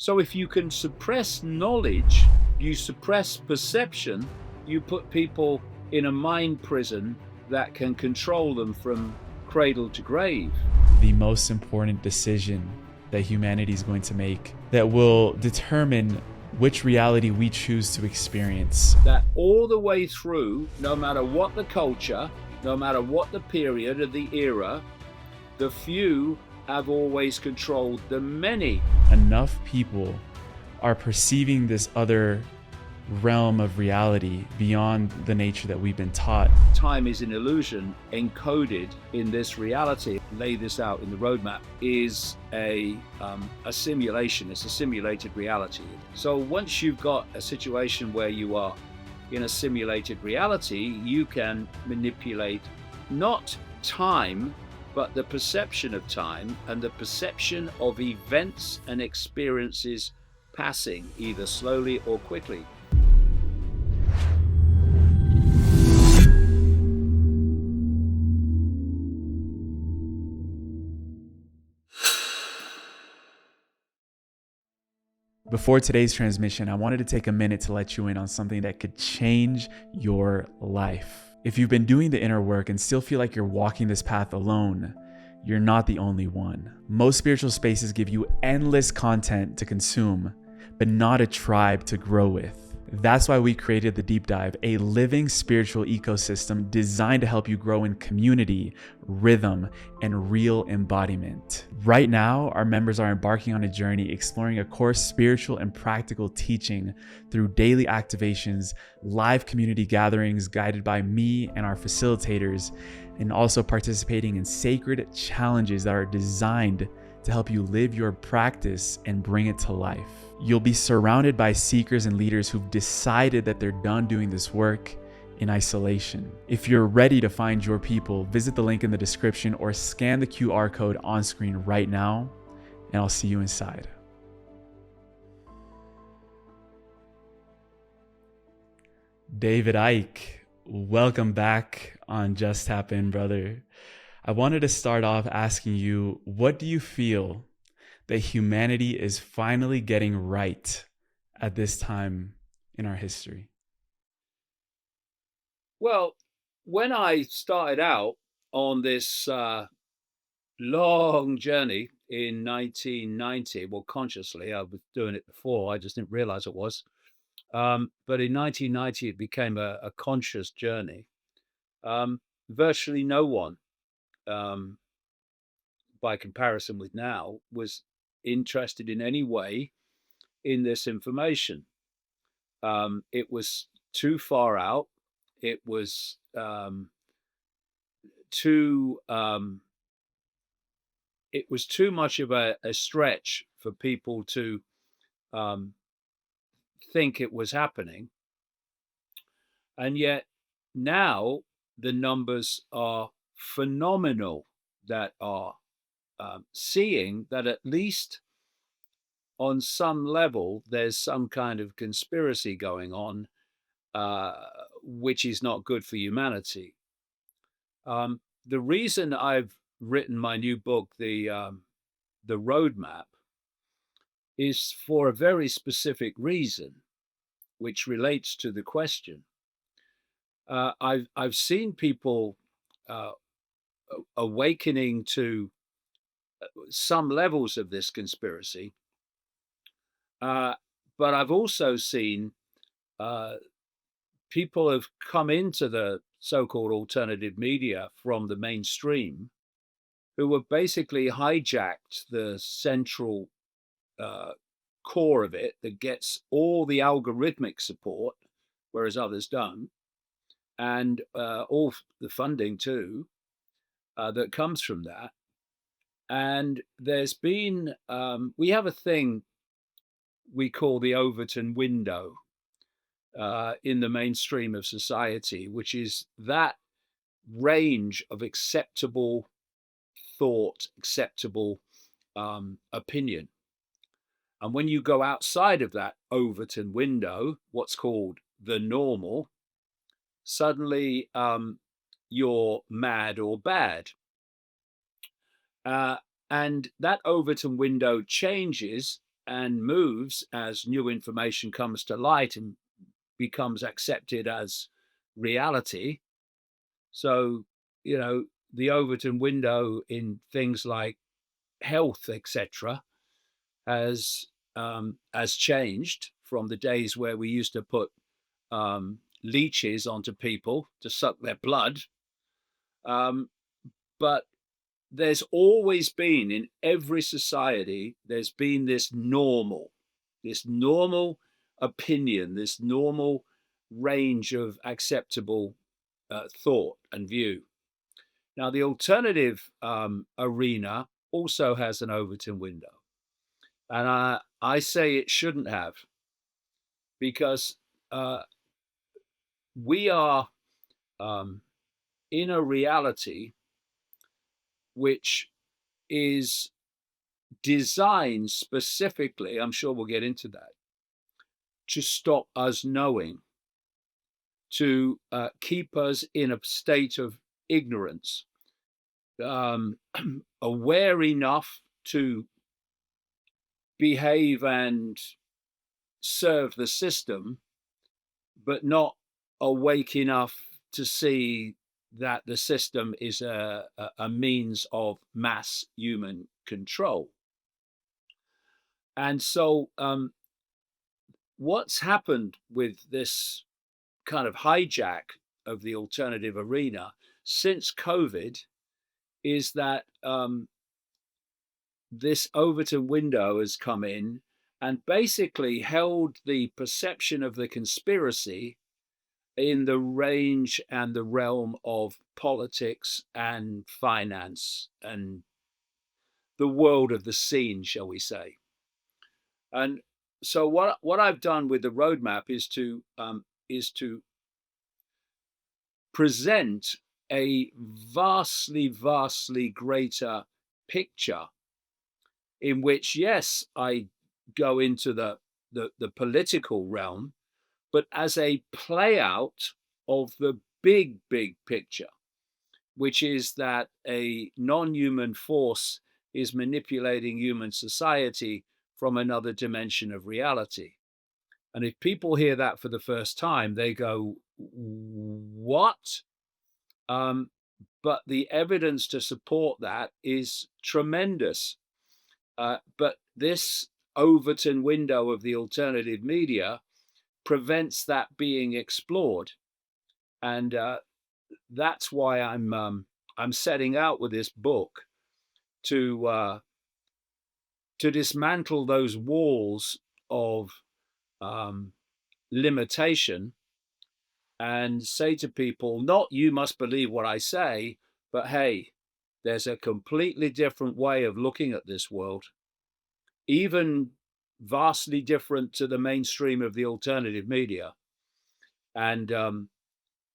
So if you can suppress knowledge, you suppress perception, you put people in a mind prison that can control them from cradle to grave. The most important decision that humanity is going to make that will determine which reality we choose to experience. That all the way through, no matter what the culture, no matter what the period or the era, the few have always controlled the many. Enough people are perceiving this other realm of reality beyond the nature that we've been taught. Time is an illusion encoded in this reality. Lay this out in the roadmap is a simulation. It's a simulated reality. So once you've got a situation where you are in a simulated reality, you can manipulate not time, but the perception of time and the perception of events and experiences passing either slowly or quickly. Before today's transmission, I wanted to take a minute to let you in on something that could change your life. If you've been doing the inner work and still feel like you're walking this path alone, you're not the only one. Most spiritual spaces give you endless content to consume, but not a tribe to grow with. That's why we created the Deep Dive, a living spiritual ecosystem designed to help you grow in community, rhythm, and real embodiment. Right now, our members are embarking on a journey exploring a core spiritual and practical teaching through daily activations, live community gatherings guided by me and our facilitators, and also participating in sacred challenges that are designed to help you live your practice and bring it to life. You'll be surrounded by seekers and leaders who've decided that they're done doing this work in isolation. If you're ready to find your people, visit the link in the description or scan the QR code on screen right now, and I'll see you inside. David Icke, welcome back on Just Tap In, brother. I wanted to start off asking you, what do you feel that humanity is finally getting right at this time in our history? Well, when I started out on this long journey in 1990, well, consciously, I was doing it before, I just didn't realize it was. But in 1990, it became a conscious journey. Virtually no one, um, by comparison with now, was interested in any way in this information. It was too far out. It was too it was too much of a stretch for people to um, think it was happening. And yet now the numbers are phenomenal that are seeing that at least on some level there's some kind of conspiracy going on, uh, which is not good for humanity. The reason I've written my new book, the Roadmap, is for a very specific reason, which relates to the question. I've seen people uh, awakening to some levels of this conspiracy, uh, but I've also seen uh, people have come into the so-called alternative media from the mainstream who have basically hijacked the central uh, core of it that gets all the algorithmic support, whereas others don't, and all the funding too that comes from that. And there's been, we have a thing we call the Overton window in the mainstream of society, which is that range of acceptable thought, acceptable opinion. And when you go outside of that Overton window, what's called the normal, suddenly you're mad or bad. Uh, and that Overton window changes and moves as new information comes to light and becomes accepted as reality. So, the Overton window in things like health, etc., has changed from the days where we used to put leeches onto people to suck their blood. Um, but there's always been, in every society, there's been this normal opinion, this normal range of acceptable thought and view. Now, the alternative arena also has an Overton window. And I say it shouldn't have, because we are um, in a reality which is designed specifically, I'm sure we'll get into that, to stop us knowing, to keep us in a state of ignorance, um, aware enough to behave and serve the system, but not awake enough to see that the system is a means of mass human control. And so, what's happened with this kind of hijack of the alternative arena since COVID is that this Overton window has come in and basically held the perception of the conspiracy in the range and the realm of politics and finance and the world of the scene, shall we say. And so what I've done with the roadmap is to present a vastly greater picture, in which, yes, I go into the political realm, but as a play out of the big picture, which is that a non-human force is manipulating human society from another dimension of reality. And if people hear that for the first time, they go, what? But the evidence to support that is tremendous. But this Overton window of the alternative media prevents that being explored. And that's why I'm setting out with this book to dismantle those walls of limitation and say to people, not you must believe what I say, but hey, there's a completely different way of looking at this world, even vastly different to the mainstream of the alternative media. And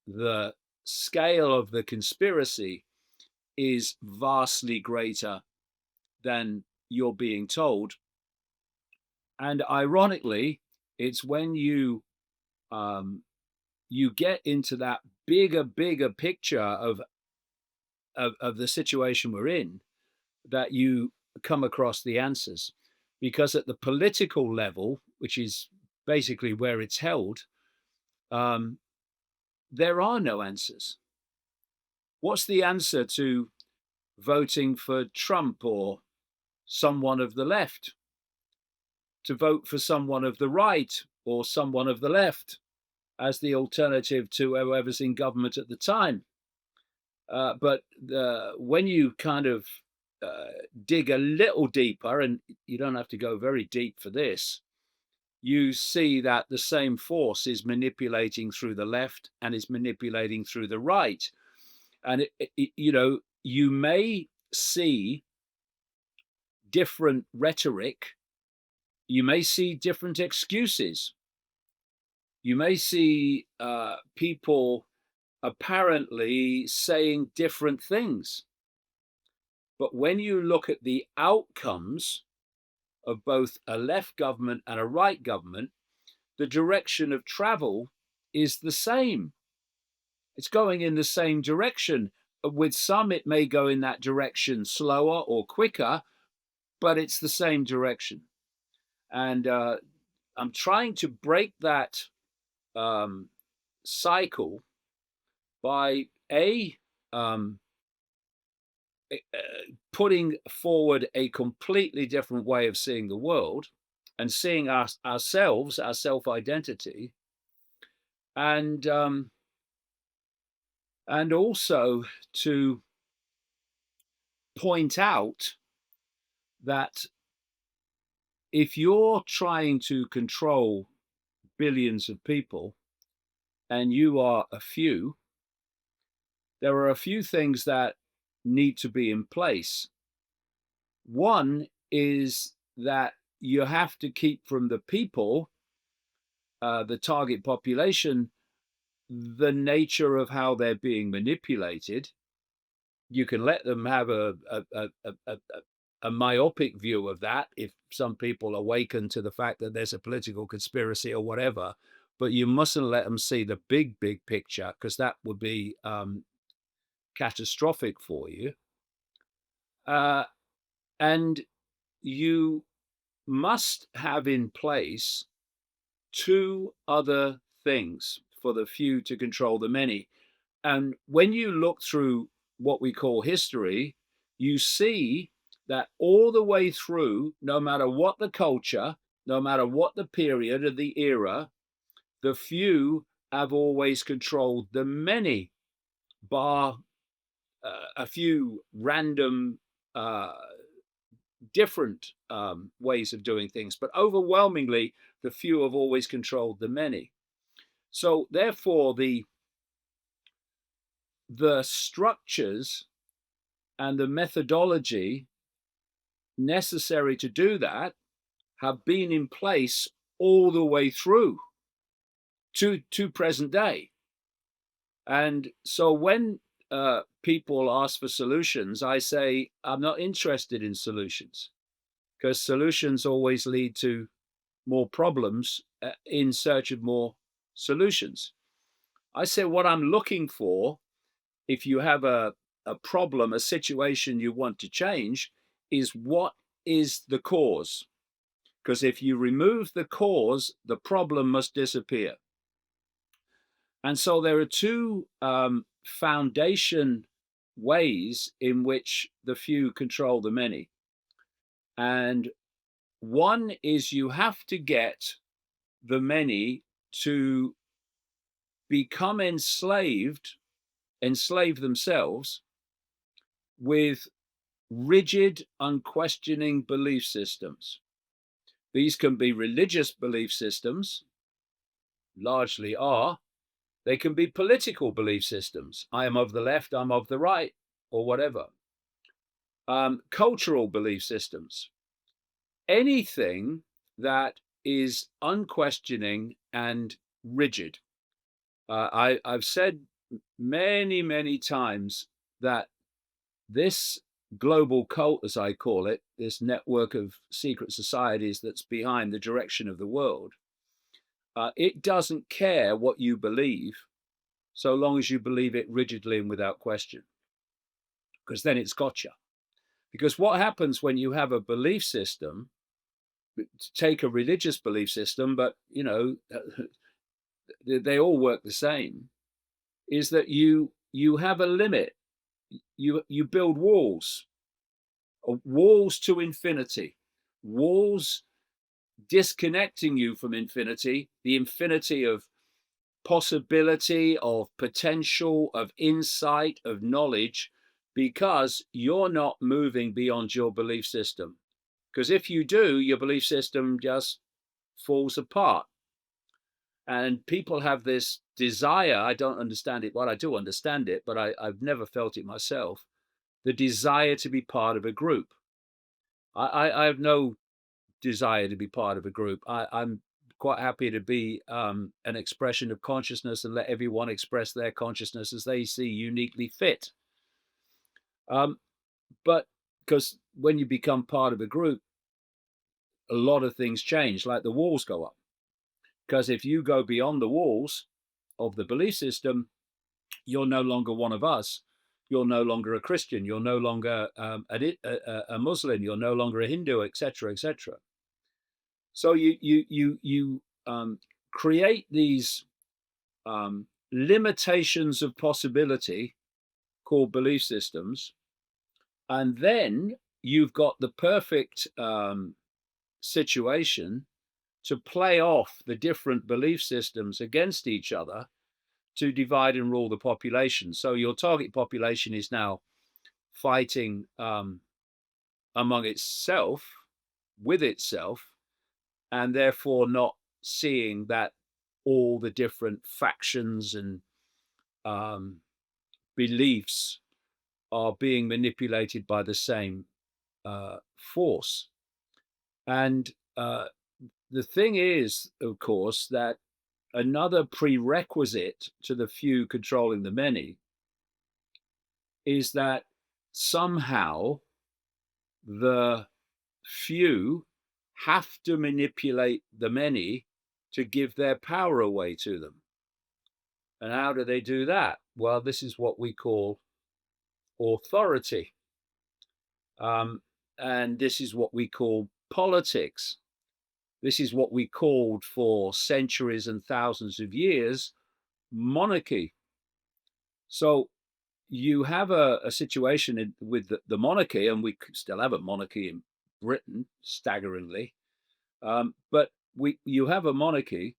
the scale of the conspiracy is vastly greater than you're being told. And ironically, it's when you get into that bigger picture of the situation we're in, that you come across the answers. Because at the political level, which is basically where it's held, there are no answers. What's the answer to voting for Trump or someone of the left? To vote for someone of the right or someone of the left as the alternative to whoever's in government at the time? But when you kind of dig a little deeper, and you don't have to go very deep for this, you see that the same force is manipulating through the left and is manipulating through the right. And, you may see different rhetoric, you may see different excuses, you may see people apparently saying different things. But when you look at the outcomes of both a left government and a right government, the direction of travel is the same. It's going in the same direction. With some, it may go in that direction slower or quicker, but it's the same direction. And I'm trying to break that um, cycle by um, putting forward a completely different way of seeing the world and seeing ourselves, our self identity, and um, and also to point out that if you're trying to control billions of people and you are a few, there are a few things that need to be in place. One is that you have to keep from the people, the target population, the nature of how they're being manipulated. You can let them have a myopic view of that if some people awaken to the fact that there's a political conspiracy or whatever, but you mustn't let them see the big picture, because that would be catastrophic for you. Uh, and you must have in place two other things for the few to control the many. And when you look through what we call history, you see that all the way through, no matter what the culture, no matter what the period or the era, the few have always controlled the many, bar a few random uh, different ways of doing things. But overwhelmingly, the few have always controlled the many. So therefore, the structures and the methodology necessary to do that have been in place all the way through to present day. And so when people ask for solutions, I say, I'm not interested in solutions, because solutions always lead to more problems in search of more solutions. I say, what I'm looking for, if you have a problem, a situation you want to change, is what is the cause? Because if you remove the cause, the problem must disappear. And so there are two foundation ways in which the few control the many. And one is you have to get the many to become enslave themselves with rigid, unquestioning belief systems. These can be religious belief systems, largely are. They can be political belief systems. I am of the left, I'm of the right, or whatever. Cultural belief systems. Anything that is unquestioning and rigid. I've said many times that this global cult, as I call it, this network of secret societies that's behind the direction of the world, it doesn't care what you believe, so long as you believe it rigidly and without question, because then it's got you. Because what happens when you have a belief system, take a religious belief system, but they all work the same, is that you have a limit. You build walls to infinity, walls disconnecting you from infinity, the infinity of possibility, of potential, of insight, of knowledge, because you're not moving beyond your belief system. Because if you do, your belief system just falls apart. And people have this desire, I don't understand it. Well, I do understand it, but I've never felt it myself. The desire to be part of a group. I have no desire to be part of a group. I'm quite happy to be an expression of consciousness and let everyone express their consciousness as they see uniquely fit. But because when you become part of a group, a lot of things change, like the walls go up. Because if you go beyond the walls of the belief system, you're no longer one of us. You're no longer a Christian. You're no longer a Muslim. You're no longer a Hindu, etc., etc. So you create these limitations of possibility called belief systems, and then you've got the perfect situation to play off the different belief systems against each other to divide and rule the population. So your target population is now fighting among itself, with itself, and therefore not seeing that all the different factions and beliefs are being manipulated by the same force. And the thing is, of course, that another prerequisite to the few controlling the many is that somehow the few have to manipulate the many to give their power away to them. And how do they do that? Well, this is what we call authority. And this is what we call politics. This is what we called for centuries and thousands of years monarchy. So you have a situation with the monarchy, and we still have a monarchy in Britain, staggeringly. But you have a monarchy,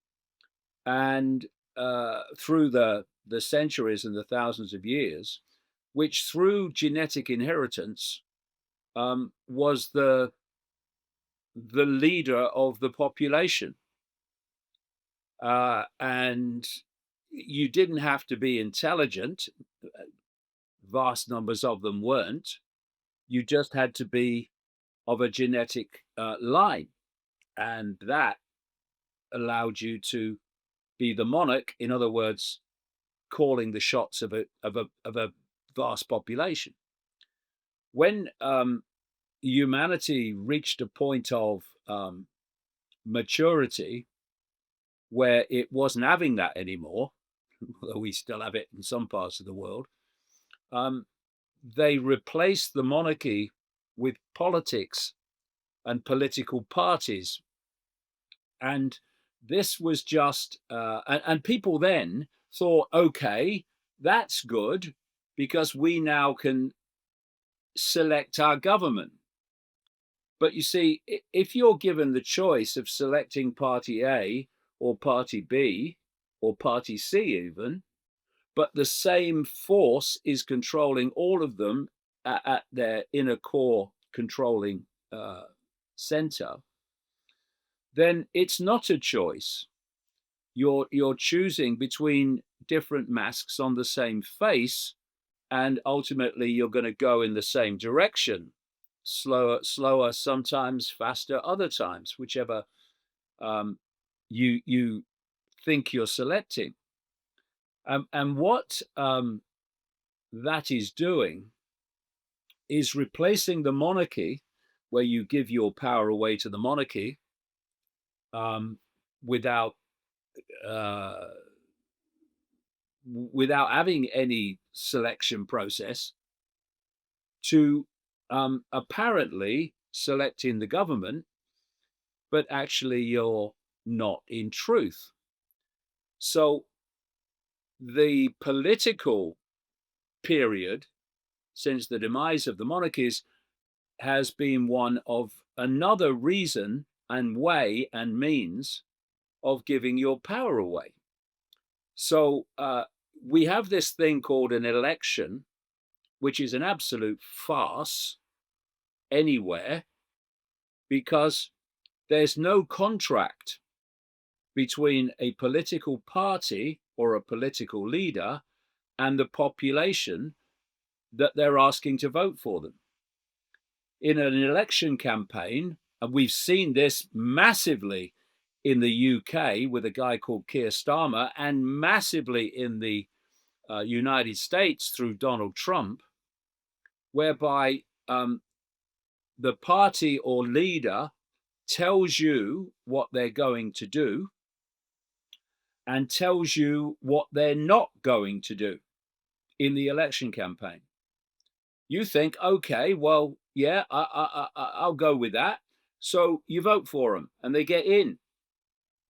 and through the centuries and the thousands of years, which through genetic inheritance was the leader of the population. And you didn't have to be intelligent. Vast numbers of them weren't. You just had to be of a genetic line. And that allowed you to be the monarch, in other words, calling the shots of a vast population. When humanity reached a point of maturity where it wasn't having that anymore, although we still have it in some parts of the world, they replaced the monarchy with politics and political parties. And this was just, and people then thought, okay, that's good because we now can select our government. But you see, if you're given the choice of selecting party A or party B or party C even, but the same force is controlling all of them at their inner core controlling center, then it's not a choice. You're choosing between different masks on the same face, and ultimately you're going to go in the same direction. Slower sometimes, faster other times, whichever you think you're selecting. And what that is doing is replacing the monarchy, where you give your power away to the monarchy without having any selection process, to apparently selecting the government, but actually you're not in truth. So the political period since the demise of the monarchies has been one of another reason and way and means of giving your power away. So we have this thing called an election, which is an absolute farce anywhere, because there's no contract between a political party or a political leader and the population that they're asking to vote for them. In an election campaign, and we've seen this massively in the UK with a guy called Keir Starmer, and massively in the United States through Donald Trump, whereby the party or leader tells you what they're going to do and tells you what they're not going to do in the election campaign. You think, okay, well, yeah, I'll go with that. So you vote for them and they get in,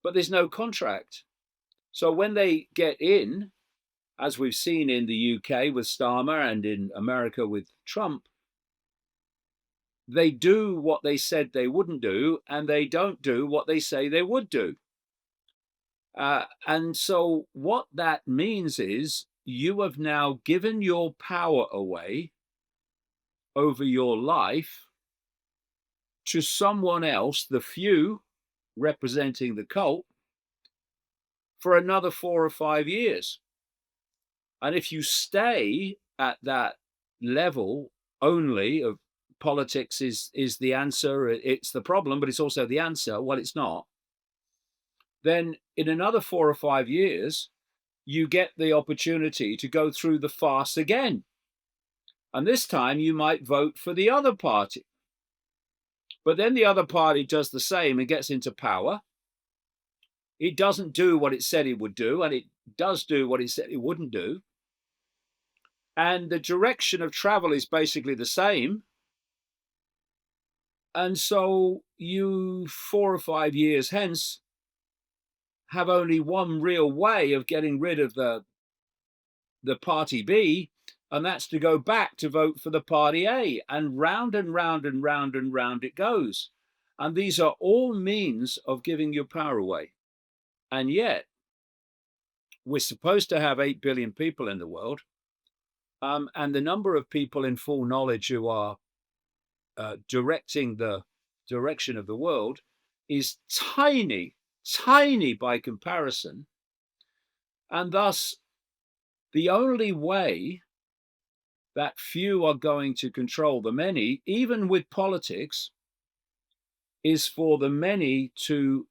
but there's no contract. So when they get in, as we've seen in the UK with Starmer and in America with Trump, they do what they said they wouldn't do, and they don't do what they say they would do. And so what that means is you have now given your power away over your life to someone else, the few representing the cult, for another 4 or 5 years. And if you stay at that level only of politics is the answer, it's the problem, but it's also the answer. Well, it's not. Then in another 4 or 5 years, you get the opportunity to go through the farce again. And this time you might vote for the other party. But then the other party does the same and gets into power. It doesn't do what it said it would do, and it does do what it said it wouldn't do. And the direction of travel is basically the same. And so you 4 or 5 years hence have only one real way of getting rid of the party B, and that's to go back to vote for the party A, and round and round and round and round it goes. And these are all means of giving your power away. And yet we're supposed to have 8 billion people in the world, and the number of people in full knowledge who are directing the direction of the world is tiny by comparison. And thus, the only way that few are going to control the many, even with politics, is for the many to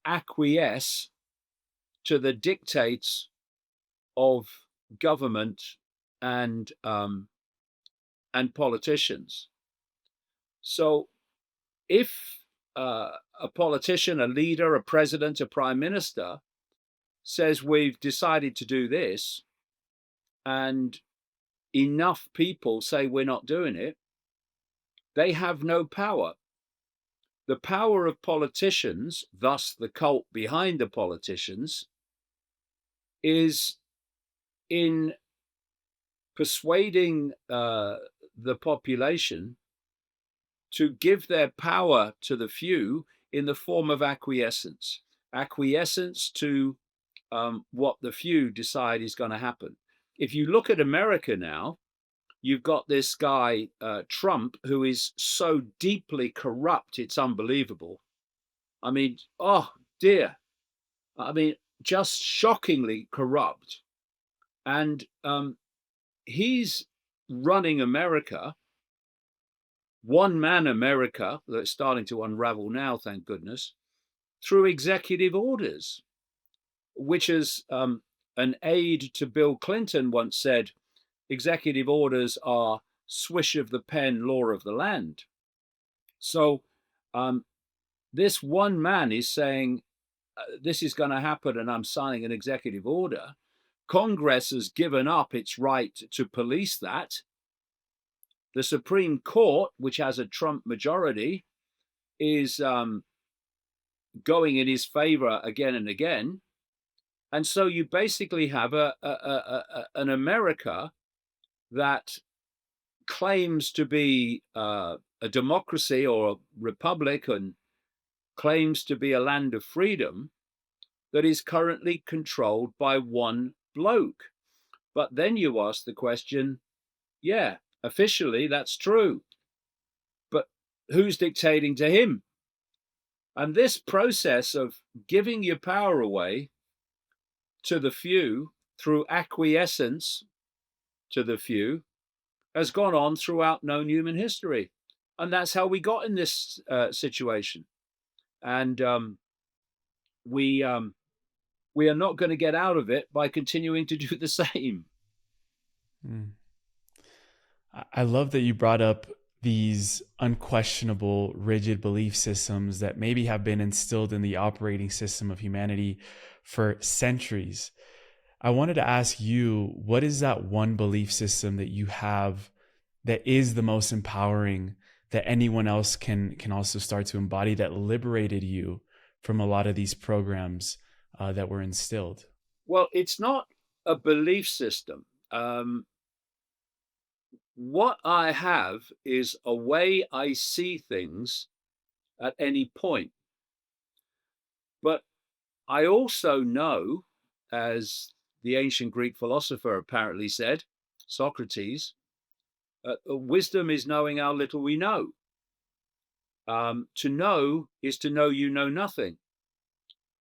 acquiesce to the dictates of government and politicians. So if a politician, a leader, a president, a prime minister says we've decided to do this, and enough people say we're not doing it, they have no power. The power of politicians, thus the cult behind the politicians, is in persuading the population to give their power to the few in the form of acquiescence to what the few decide is going to happen. If you look at America now, you've got this guy, Trump, who is so deeply corrupt, it's unbelievable. I mean, oh dear. I mean, just shockingly corrupt. And he's running America, one man America, that's starting to unravel now, thank goodness, through executive orders, which is an aide to Bill Clinton once said, executive orders are swish of the pen, law of the land. So this one man is saying, this is going to happen and I'm signing an executive order. Congress has given up its right to police that. The Supreme Court, which has a Trump majority, is going in his favor again and again. And so you basically have an America that claims to be a democracy or a republic and claims to be a land of freedom that is currently controlled by one bloke. But then you ask the question, yeah, officially that's true, but who's dictating to him? And this process of giving your power away to the few through acquiescence to the few has gone on throughout known human history. And that's how we got in this situation. And we are not going to get out of it by continuing to do the same. I love that you brought up these unquestionable, rigid belief systems that maybe have been instilled in the operating system of humanity for centuries. I wanted to ask you, what is that one belief system that you have that is the most empowering, that anyone else can also start to embody that liberated you from a lot of these programs that were instilled? Well, it's not a belief system. What I have is a way I see things at any point. But I also know, as the ancient Greek philosopher apparently said, Socrates, wisdom is knowing how little we know. To know is to know you know nothing.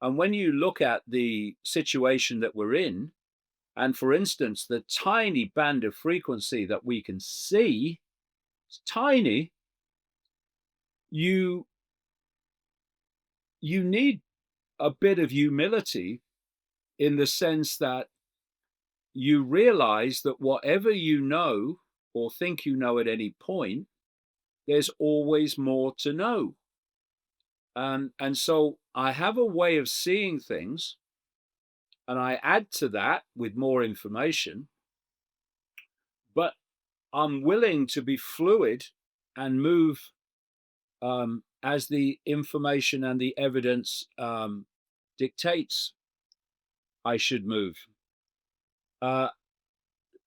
And when you look at the situation that we're in, and for instance, the tiny band of frequency that we can see, it's tiny, you you need a bit of humility in the sense that you realize that whatever you know or think you know at any point, there's always more to know. And so I have a way of seeing things, and I add to that with more information, but I'm willing to be fluid and move as the information and the evidence dictates I should move. Uh,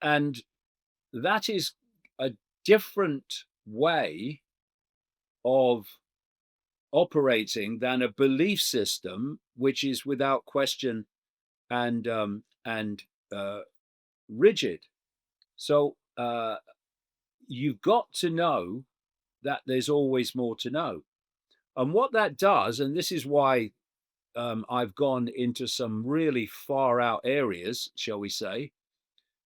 and that is a different way of operating than a belief system, which is without question and uh, rigid. So you've got to know that there's always more to know, and what that does, and this is why I've gone into some really far out areas, shall we say,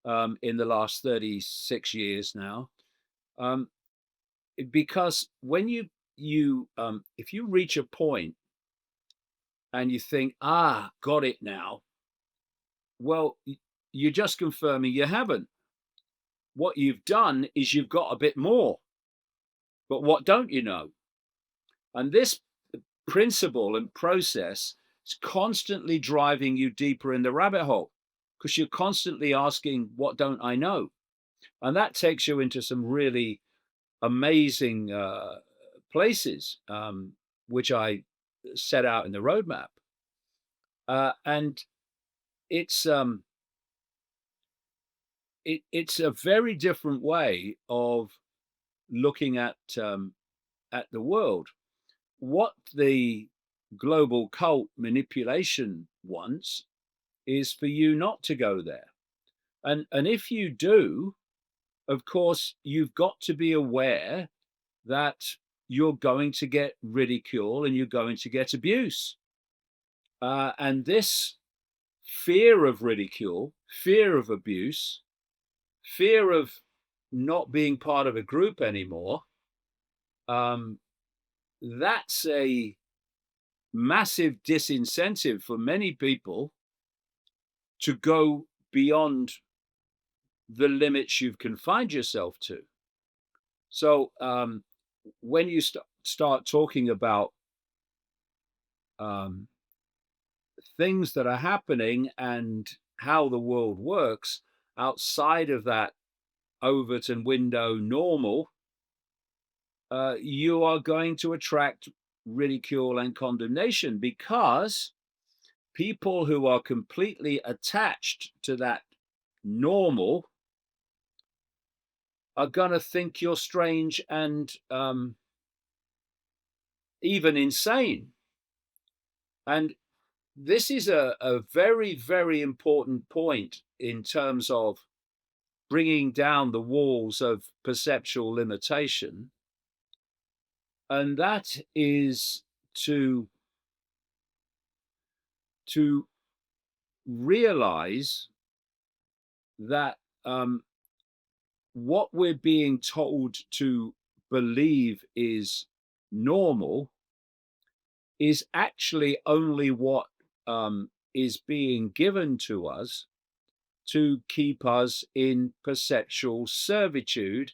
in the last 36 years now, um, because when you if you reach a point and you think, got it now, well, you're just confirming you haven't. What you've done is you've got a bit more, but what don't you know? And this principle and process is constantly driving you deeper in the rabbit hole because you're constantly asking, what don't I know? And that takes you into some really amazing places, which I set out in the roadmap. And it's it's a very different way of looking at the world. What the global cult manipulation wants is for you not to go there. And if you do, of course, you've got to be aware that you're going to get ridicule and you're going to get abuse. And this fear of ridicule, fear of abuse, fear of not being part of a group anymore, um, that's a massive disincentive for many people to go beyond the limits you've confined yourself to. So when you start talking about um, things that are happening and how the world works outside of that Overton window normal, you are going to attract ridicule and condemnation because people who are completely attached to that normal are going to think you're strange and even insane. And this is a very, very important point in terms of bringing down the walls of perceptual limitation. And that is to realize that what we're being told to believe is normal is actually only what is being given to us to keep us in perceptual servitude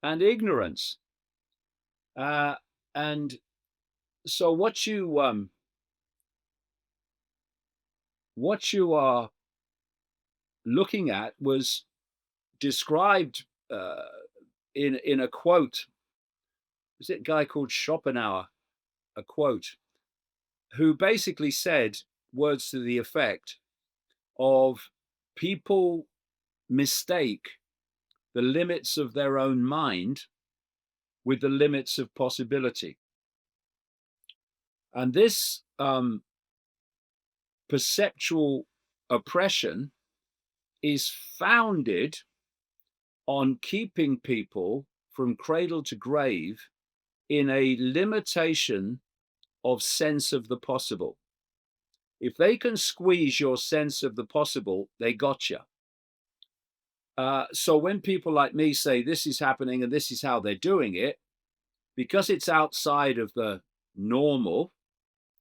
and ignorance. And so what you are looking at was described in a quote was it a guy called Schopenhauer, a quote, who basically said words to the effect of people mistake the limits of their own mind with the limits of possibility. And this perceptual oppression is founded on keeping people from cradle to grave in a limitation of sense of the possible. If they can squeeze your sense of the possible, they gotcha. So when people like me say this is happening and this is how they're doing it, because it's outside of the normal,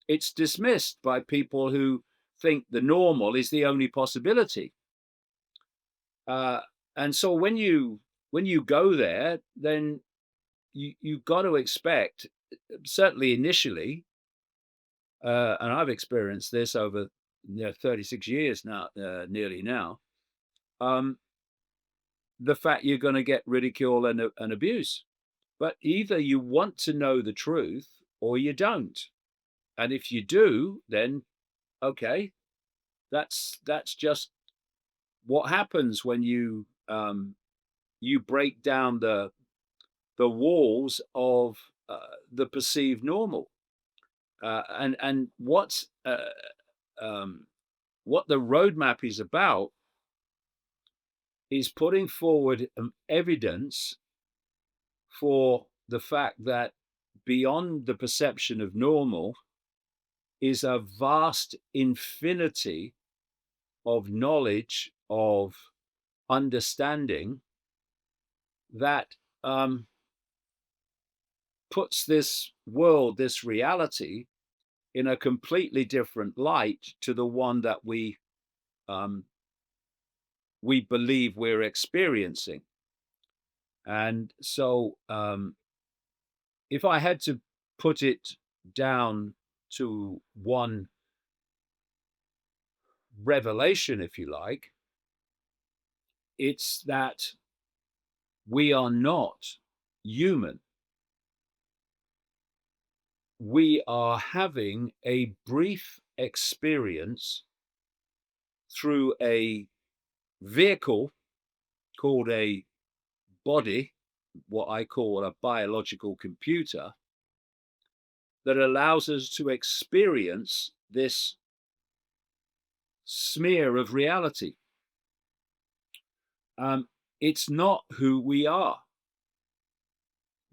it's dismissed by people who think the normal is the only possibility. And so when you go there, then you've got to expect, certainly initially, and I've experienced this over 36 years now, nearly now, the fact you're going to get ridicule and abuse. But either you want to know the truth or you don't. And if you do, then okay, that's just what happens when you break down the walls of the perceived normal. And what the roadmap is about is putting forward evidence for the fact that beyond the perception of normal is a vast infinity of knowledge, of understanding that puts this world, this reality, in a completely different light to the one that we believe we're experiencing. And so if I had to put it down to one revelation, if you like, it's that we are not human. We are having a brief experience through a vehicle called a body, what I call a biological computer, that allows us to experience this smear of reality. It's not who we are.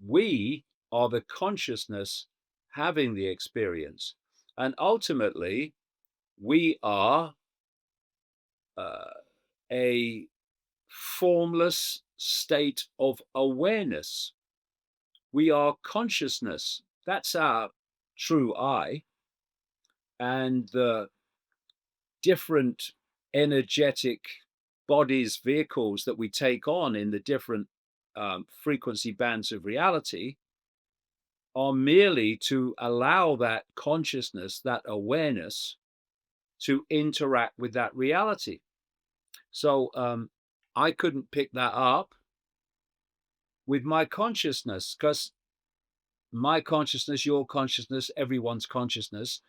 We are the consciousness having the experience. And ultimately, we are a formless state of awareness. We are consciousness. That's our true I. And the different energetic bodies, vehicles that we take on in the different frequency bands of reality are merely to allow that consciousness, that awareness, to interact with that reality. So I couldn't pick that up with my consciousness, because my consciousness, your consciousness, everyone's consciousness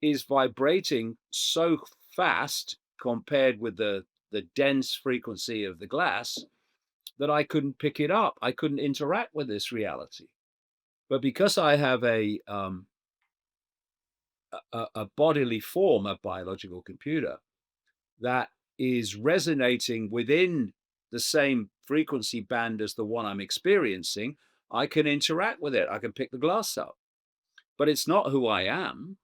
is vibrating so fast compared with the dense frequency of the glass that I couldn't pick it up. I couldn't interact with this reality. But because I have a bodily form, a biological computer that is resonating within the same frequency band as the one I'm experiencing, I can interact with it. I can pick the glass up. But it's not who I am.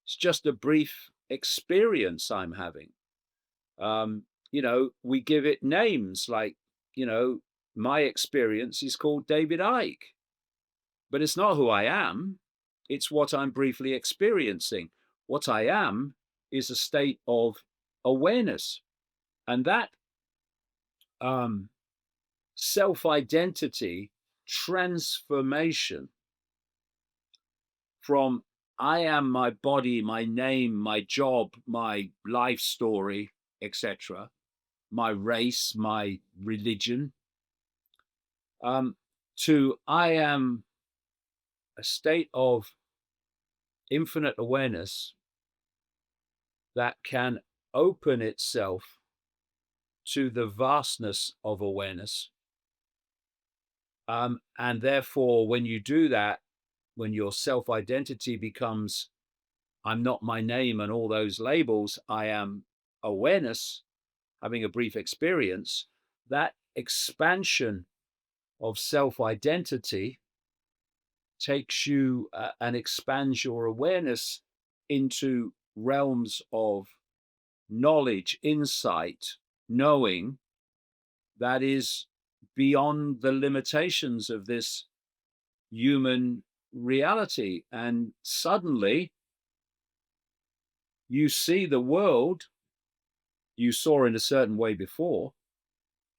It's just a brief experience I'm having. We give it names like, my experience is called David Icke. But it's not who I am. It's what I'm briefly experiencing. What I am is a state of awareness. And that self-identity transformation from I am my body, my name, my job, my life story, etc., my race, my religion, to I am a state of infinite awareness that can open itself to the vastness of awareness. And therefore, when you do that, when your self-identity becomes, I'm not my name and all those labels, I am awareness, having a brief experience, that expansion of self-identity takes you and expands your awareness into realms of knowledge, insight, knowing that is beyond the limitations of this human reality. And suddenly you see the world you saw in a certain way before,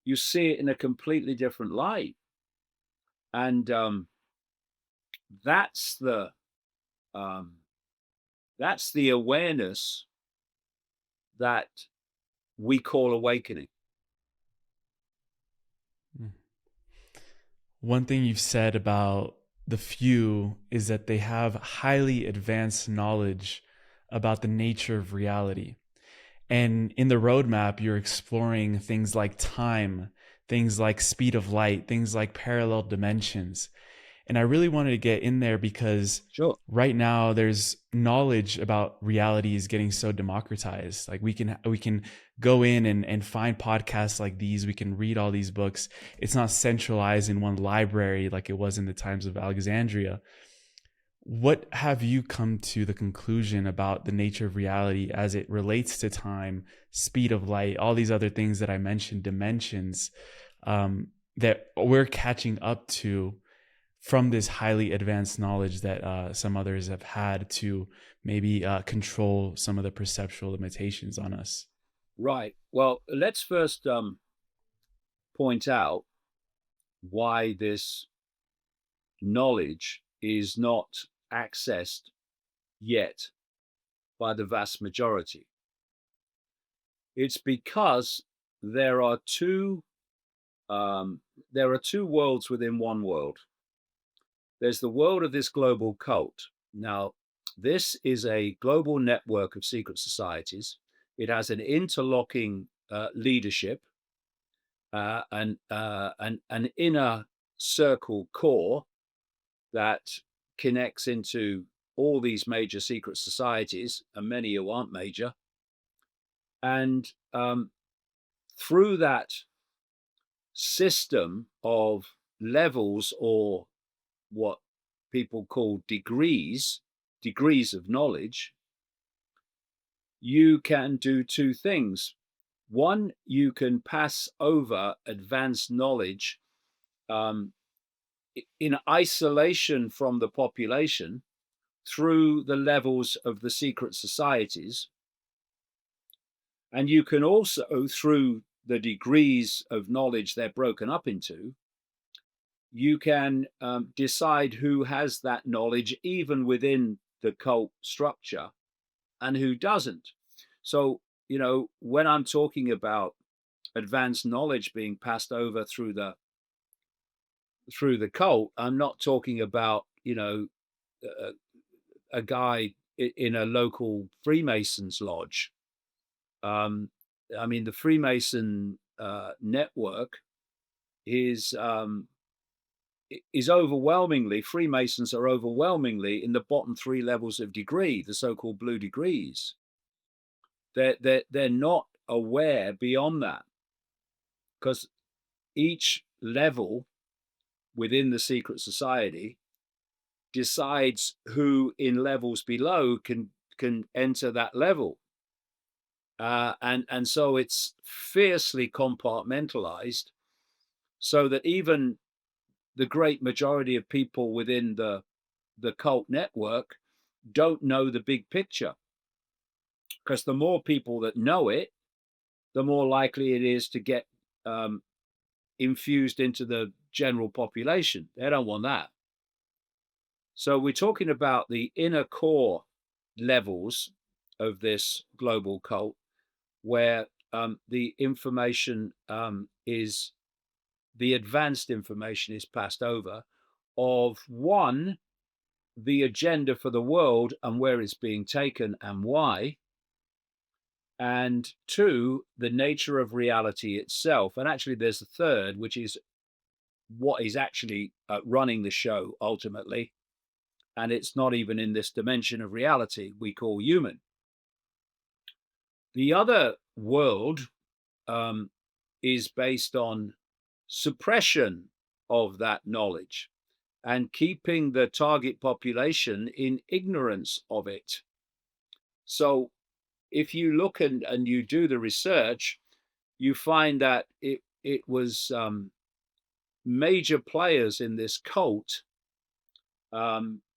you see it in a completely different light. And that's the um, that's the awareness that we call awakening. One thing you've said about the few is that they have highly advanced knowledge about the nature of reality. And in the roadmap, you're exploring things like time, things like speed of light, things like parallel dimensions. And I really wanted to get in there because Sure. right now there's knowledge about reality is getting so democratized. Like we can go in and find podcasts like these. We can read all these books. It's not centralized in one library like it was in the times of Alexandria. What have you come to the conclusion about the nature of reality as it relates to time, speed of light, all these other things that I mentioned, dimensions, that we're catching up to from this highly advanced knowledge that some others have had to maybe control some of the perceptual limitations on us? Right. Well, let's first point out why this knowledge is not accessed yet by the vast majority. It's because there are two worlds within one world. There's the world of this global cult. Now, this is a global network of secret societies. It has an interlocking leadership, an inner circle core that connects into all these major secret societies, and many who aren't major. And through that system of levels, or what people call degrees of knowledge, you can do two things. One, you can pass over advanced knowledge um, in isolation from the population through the levels of the secret societies. And you can also, through the degrees of knowledge they're broken up into, you can decide who has that knowledge even within the cult structure and who doesn't. So, when I'm talking about advanced knowledge being passed over through the cult, I'm not talking about, a, a guy in a local Freemasons lodge. I mean, the Freemason network is overwhelmingly, Freemasons are overwhelmingly in the bottom three levels of degree, the so-called blue degrees. They're not aware beyond that, because each level within the secret society decides who in levels below can enter that level. And so it's fiercely compartmentalized, so that even the great majority of people within the cult network don't know the big picture, because the more people that know it, the more likely it is to get infused into the general population. They don't want that. So we're talking about the inner core levels of this global cult, where the information is the advanced information is passed over of one the agenda for the world and where it's being taken and why. And two, the nature of reality itself. And actually, there's a third, which is what is actually running the show ultimately. And it's not even in this dimension of reality we call human. The other world um, is based on suppression of that knowledge and keeping the target population in ignorance of it. So if you look and you do the research, you find that it was major players in this cult,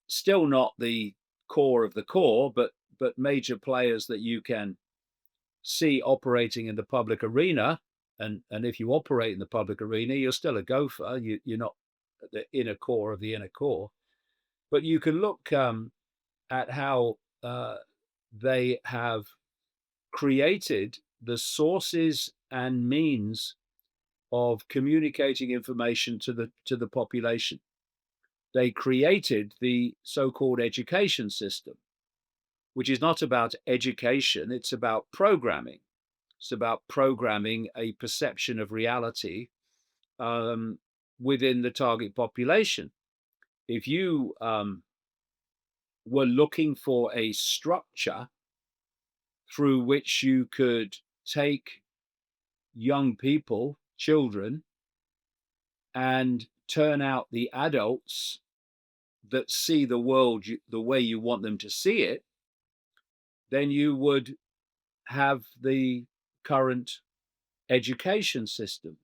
still not the core of the core, but major players that you can see operating in the public arena. And if you operate in the public arena, you're still a gopher. You're not the inner core of the inner core. But you can look at how they have created the sources and means of communicating information to the population. They created the so-called education system, which is not about education, it's about programming. It's about programming a perception of reality um, within the target population. If you were looking for a structure through which you could take young people, children, and turn out the adults that see the world the way you want them to see it, then you would have the current education system,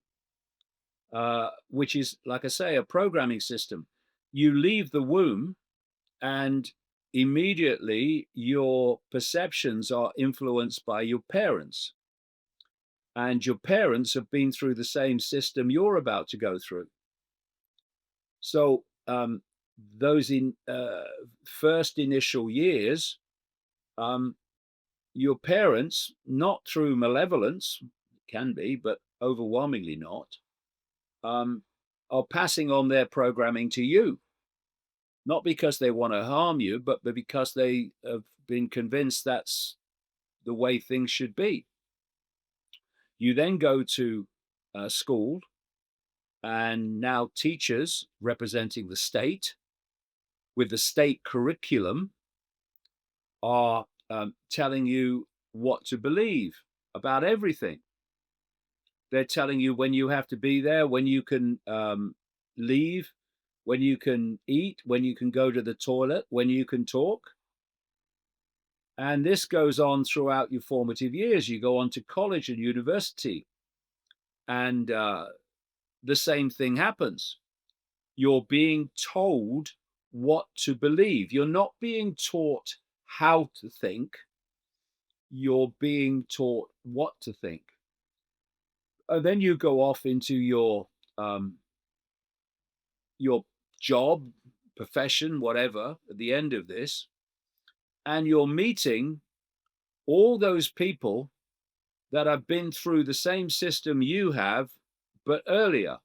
which is, like I say, a programming system. You leave the womb and immediately your perceptions are influenced by your parents. And your parents have been through the same system you're about to go through. So those first initial years, your parents, not through malevolence, can be, but overwhelmingly not, are passing on their programming to you, not because they want to harm you, but because they have been convinced that's the way things should be. You then go to school, and now teachers representing the state with the state curriculum are telling you what to believe about everything. They're telling you when you have to be there, when you can leave, when you can eat, when you can go to the toilet, when you can talk. And this goes on throughout your formative years. You go on to college and university, and the same thing happens. You're being told what to believe. You're not being taught how to think. You're being taught what to think. And then you go off into your job, profession, whatever, at the end of this, and you're meeting all those people that have been through the same system you have, but earlier,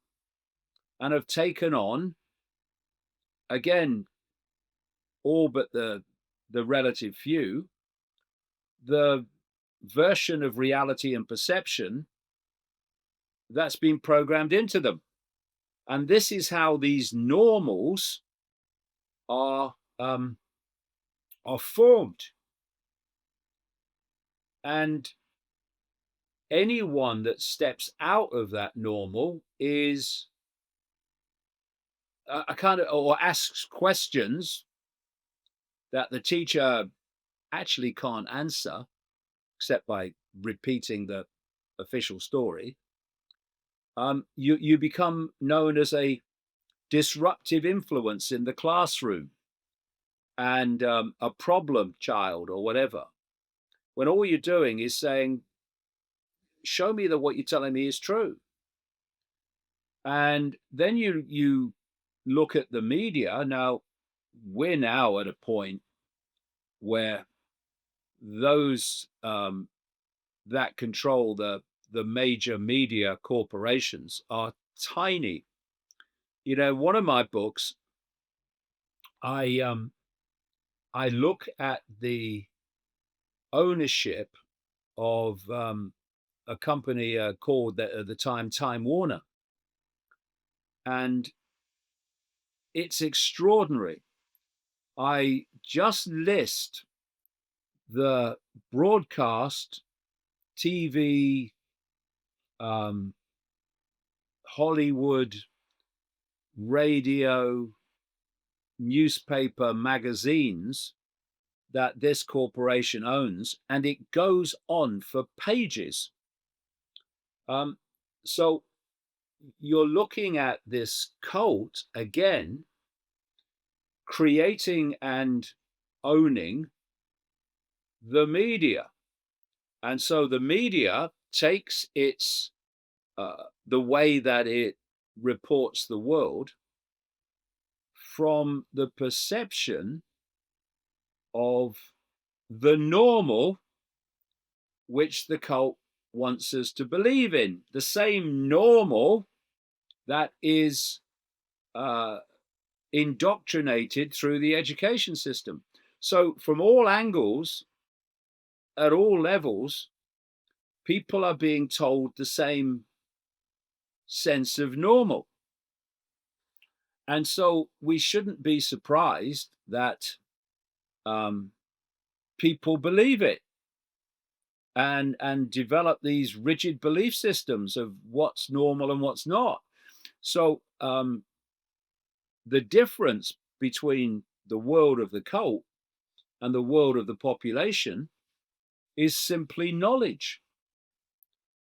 and have taken on, again, all but the relative few, the version of reality and perception that's been programmed into them. And this is how these normals are formed. And anyone that steps out of that normal is a kind of, or asks questions that the teacher actually can't answer except by repeating the official story. You become known as a disruptive influence in the classroom and a problem child or whatever, when all you're doing is saying, show me that what you're telling me is true. And then you look at the media. Now, we're now at a point where those that control the major media corporations are tiny. You know, one of my books, I I look at the ownership of a company called at the time Time Warner, and it's extraordinary. I just list the broadcast, TV, um, Hollywood, radio, newspaper, magazines that this corporation owns, and it goes on for pages. Um, so you're looking at this cult again, creating and owning the media. And so the media takes the way that it reports the world from the perception of the normal, which the cult wants us to believe in, the same normal that is uh, indoctrinated through the education system. So, from all angles, at all levels, people are being told the same sense of normal. And so, we shouldn't be surprised that um, people believe it and develop these rigid belief systems of what's normal and what's not. So, the difference between the world of the cult and the world of the population is simply knowledge.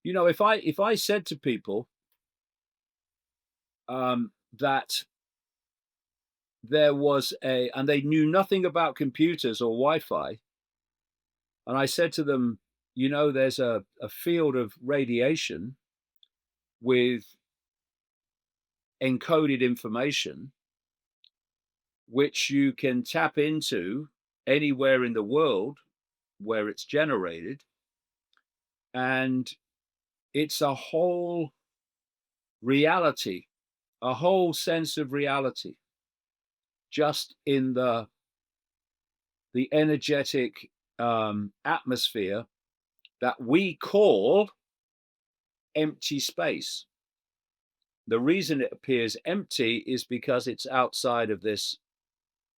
You know, if I said to people that there was and they knew nothing about computers or Wi-Fi, and I said to them, you know, there's a field of radiation with encoded information which you can tap into anywhere in the world where it's generated, and it's a whole reality, a whole sense of reality, just in the energetic atmosphere that we call empty space. The reason it appears empty is because it's outside of this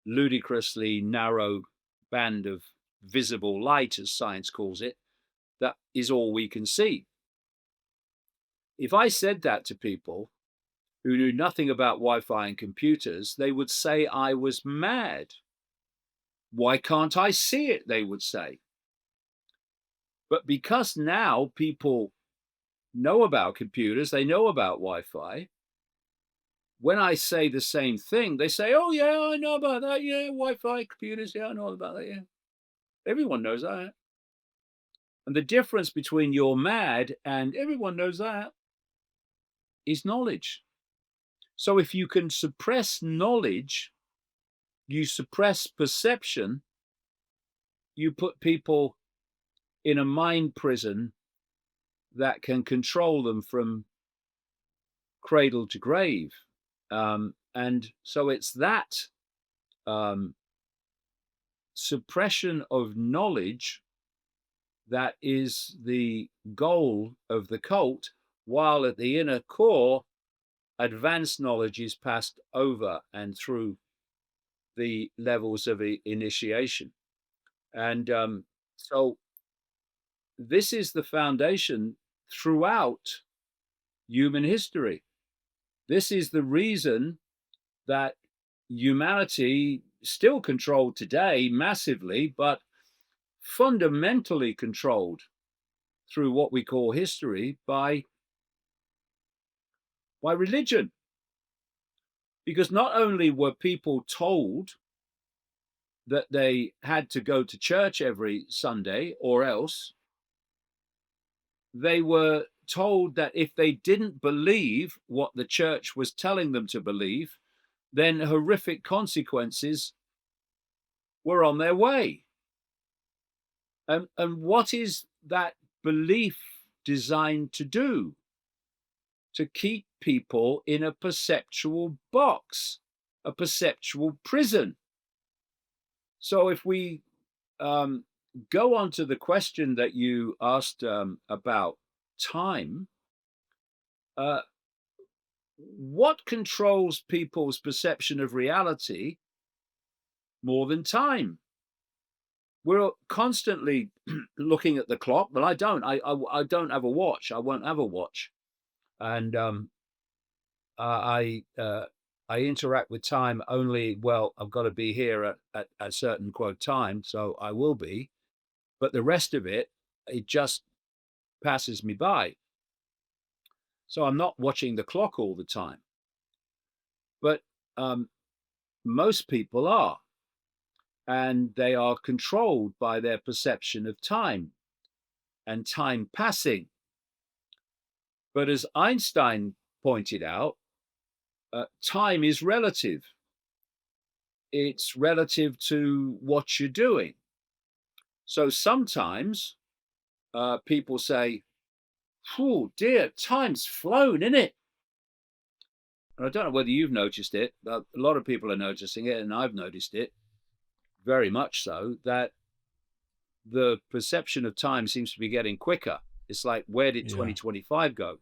ludicrously narrow band of visible light, as science calls it, that is all we can see. If I said that to people who knew nothing about Wi-Fi and computers, they would say I was mad. Why can't I see it? They would say. But because now people know about computers, they know about Wi-Fi, when I say the same thing, they say, oh, yeah, I know about that. Yeah, Wi-Fi, computers. Yeah, I know about that. Yeah. Everyone knows that. And the difference between you're mad and everyone knows that is knowledge. So if you can suppress knowledge, you suppress perception, you put people in a mind prison that can control them from cradle to grave. And so it's that um, suppression of knowledge that is the goal of the cult, while at the inner core, advanced knowledge is passed over and through the levels of initiation. And so this is the foundation throughout human history. This is the reason that humanity, still controlled today massively, but fundamentally controlled through what we call history by religion. Because not only were people told that they had to go to church every Sunday or else, they were told that if they didn't believe what the church was telling them to believe, then horrific consequences were on their way. And what is that belief designed to do? To keep people in a perceptual box, a perceptual prison. So if we um, go on to the question that you asked about time, uh, what controls people's perception of reality more than time? We're constantly looking at the clock, but I don't. I don't have a watch. I won't have a watch, and I interact with time only. Well, I've got to be here at a certain quote time, so I will be. But the rest of it, it just passes me by. So I'm not watching the clock all the time. But um, most people are, and they are controlled by their perception of time and time passing. But as Einstein pointed out, time is relative. It's relative to what you're doing. So sometimes people say, "Oh dear, time's flown, isn't it?" And I don't know whether you've noticed it, but a lot of people are noticing it, and I've noticed it very much so, that the perception of time seems to be getting quicker. It's like, where did Yeah. 2025 go?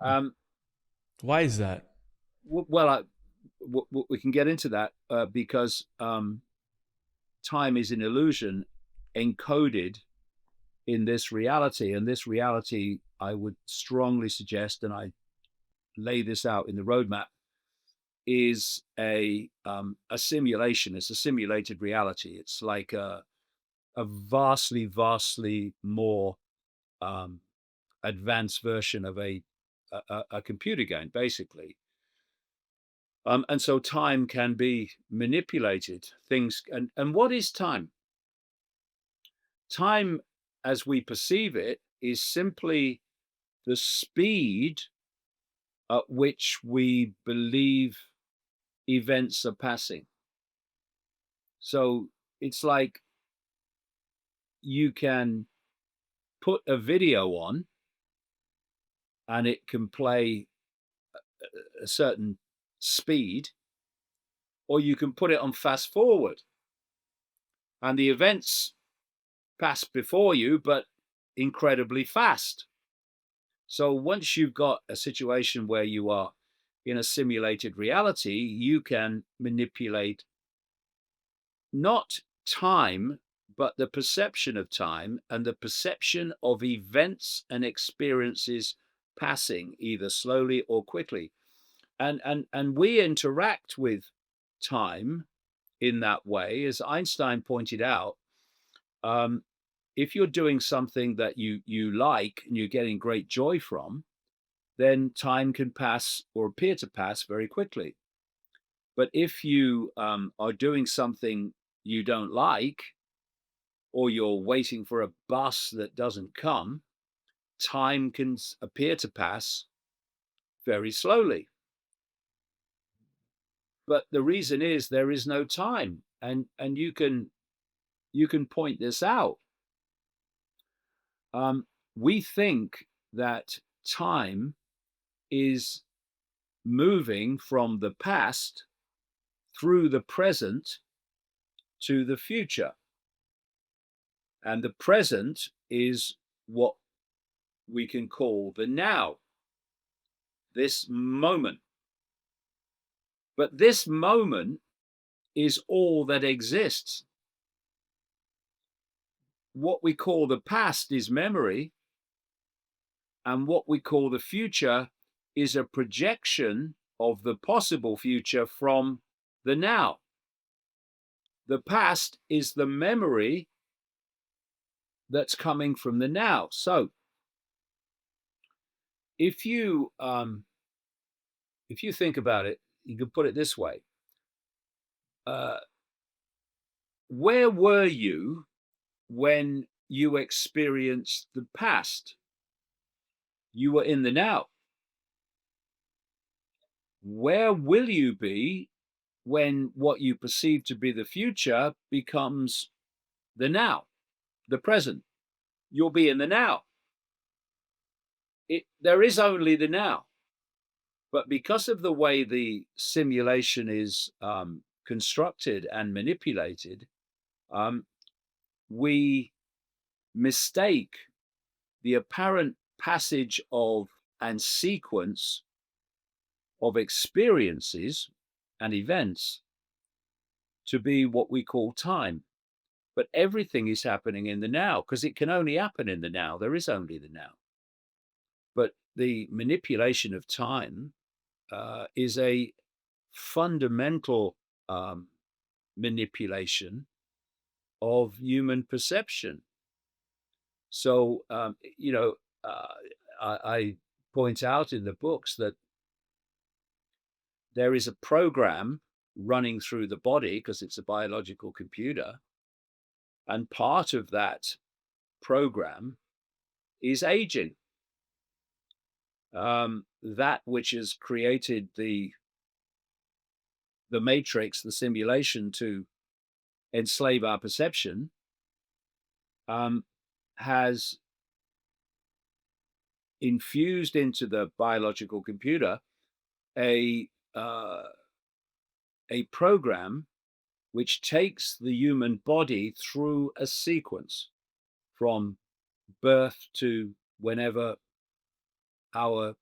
Um, Why is that? well, we can get into that because time is an illusion encoded in this reality. And this reality, I would strongly suggest, and I lay this out in the roadmap, is a simulation. It's a simulated reality. It's like a vastly more um, advanced version of a computer game, basically. And so time can be manipulated. Things and what is time? Time, as we perceive it, is simply the speed at which we believe events are passing. So it's like you can put a video on and it can play a certain speed, or you can put it on fast forward and the events pass before you, but incredibly fast. So once you've got a situation where you are in a simulated reality, you can manipulate not time, but the perception of time and the perception of events and experiences passing either slowly or quickly. And we interact with time in that way, as Einstein pointed out. Um, if you're doing something that you like and you're getting great joy from, then time can pass or appear to pass very quickly. But if you are doing something you don't like, or you're waiting for a bus that doesn't come, time can appear to pass very slowly. But the reason is there is no time, and you can point this out. We think that time is moving from the past through the present to the future. And the present is what we can call the now, this moment. But this moment is all that exists. What we call the past is memory, and what we call the future is a projection of the possible future from the now. The past is the memory that's coming from the now. So if you think about it, you can put it this way: uh, where were you when you experienced the past? You were in the now. Where will you be when what you perceive to be the future becomes the now, the present? You'll be in the now. There is only the now. But because of the way the simulation is constructed and manipulated, um, we mistake the apparent passage of and sequence of experiences and events to be what we call time. But everything is happening in the now because it can only happen in the now. There is only the now. But the manipulation of time is a fundamental manipulation of human perception. So, I point out in the books that there is a program running through the body because it's a biological computer. And part of that program is aging. That which has created the matrix, the simulation to enslave our perception, has infused into the biological computer a program which takes the human body through a sequence from birth to whenever our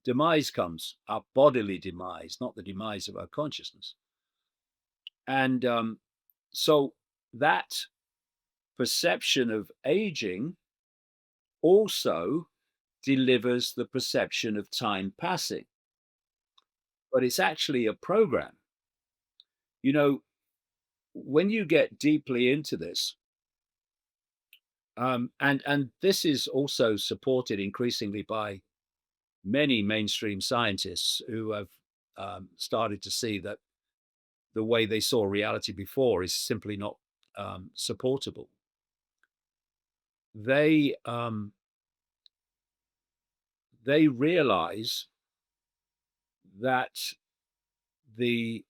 demise comes, our bodily demise, not the demise of our consciousness. And so that perception of aging also delivers the perception of time passing. But it's actually a program. You know, when you get deeply into this, and this is also supported increasingly by many mainstream scientists who have started to see that the way they saw reality before is simply not supportable. They realize that the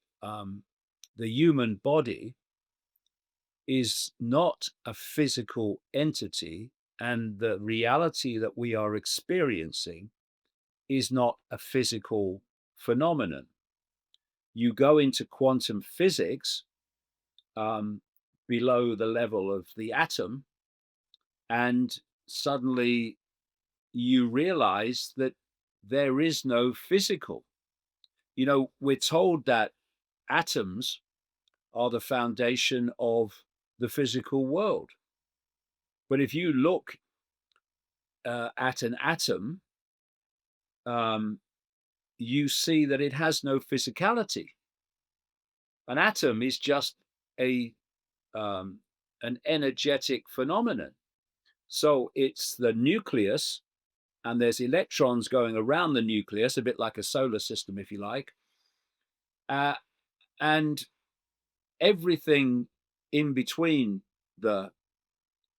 human body is not a physical entity, and the reality that we are experiencing is not a physical phenomenon. You go into quantum physics below the level of the atom, and suddenly you realize that there is no physical. You know, we're told that atoms are the foundation of the physical world. But if you look at an atom, you see that it has no physicality. An atom is just a an energetic phenomenon. So it's the nucleus, and there's electrons going around the nucleus, a bit like a solar system, if you like. And everything in between the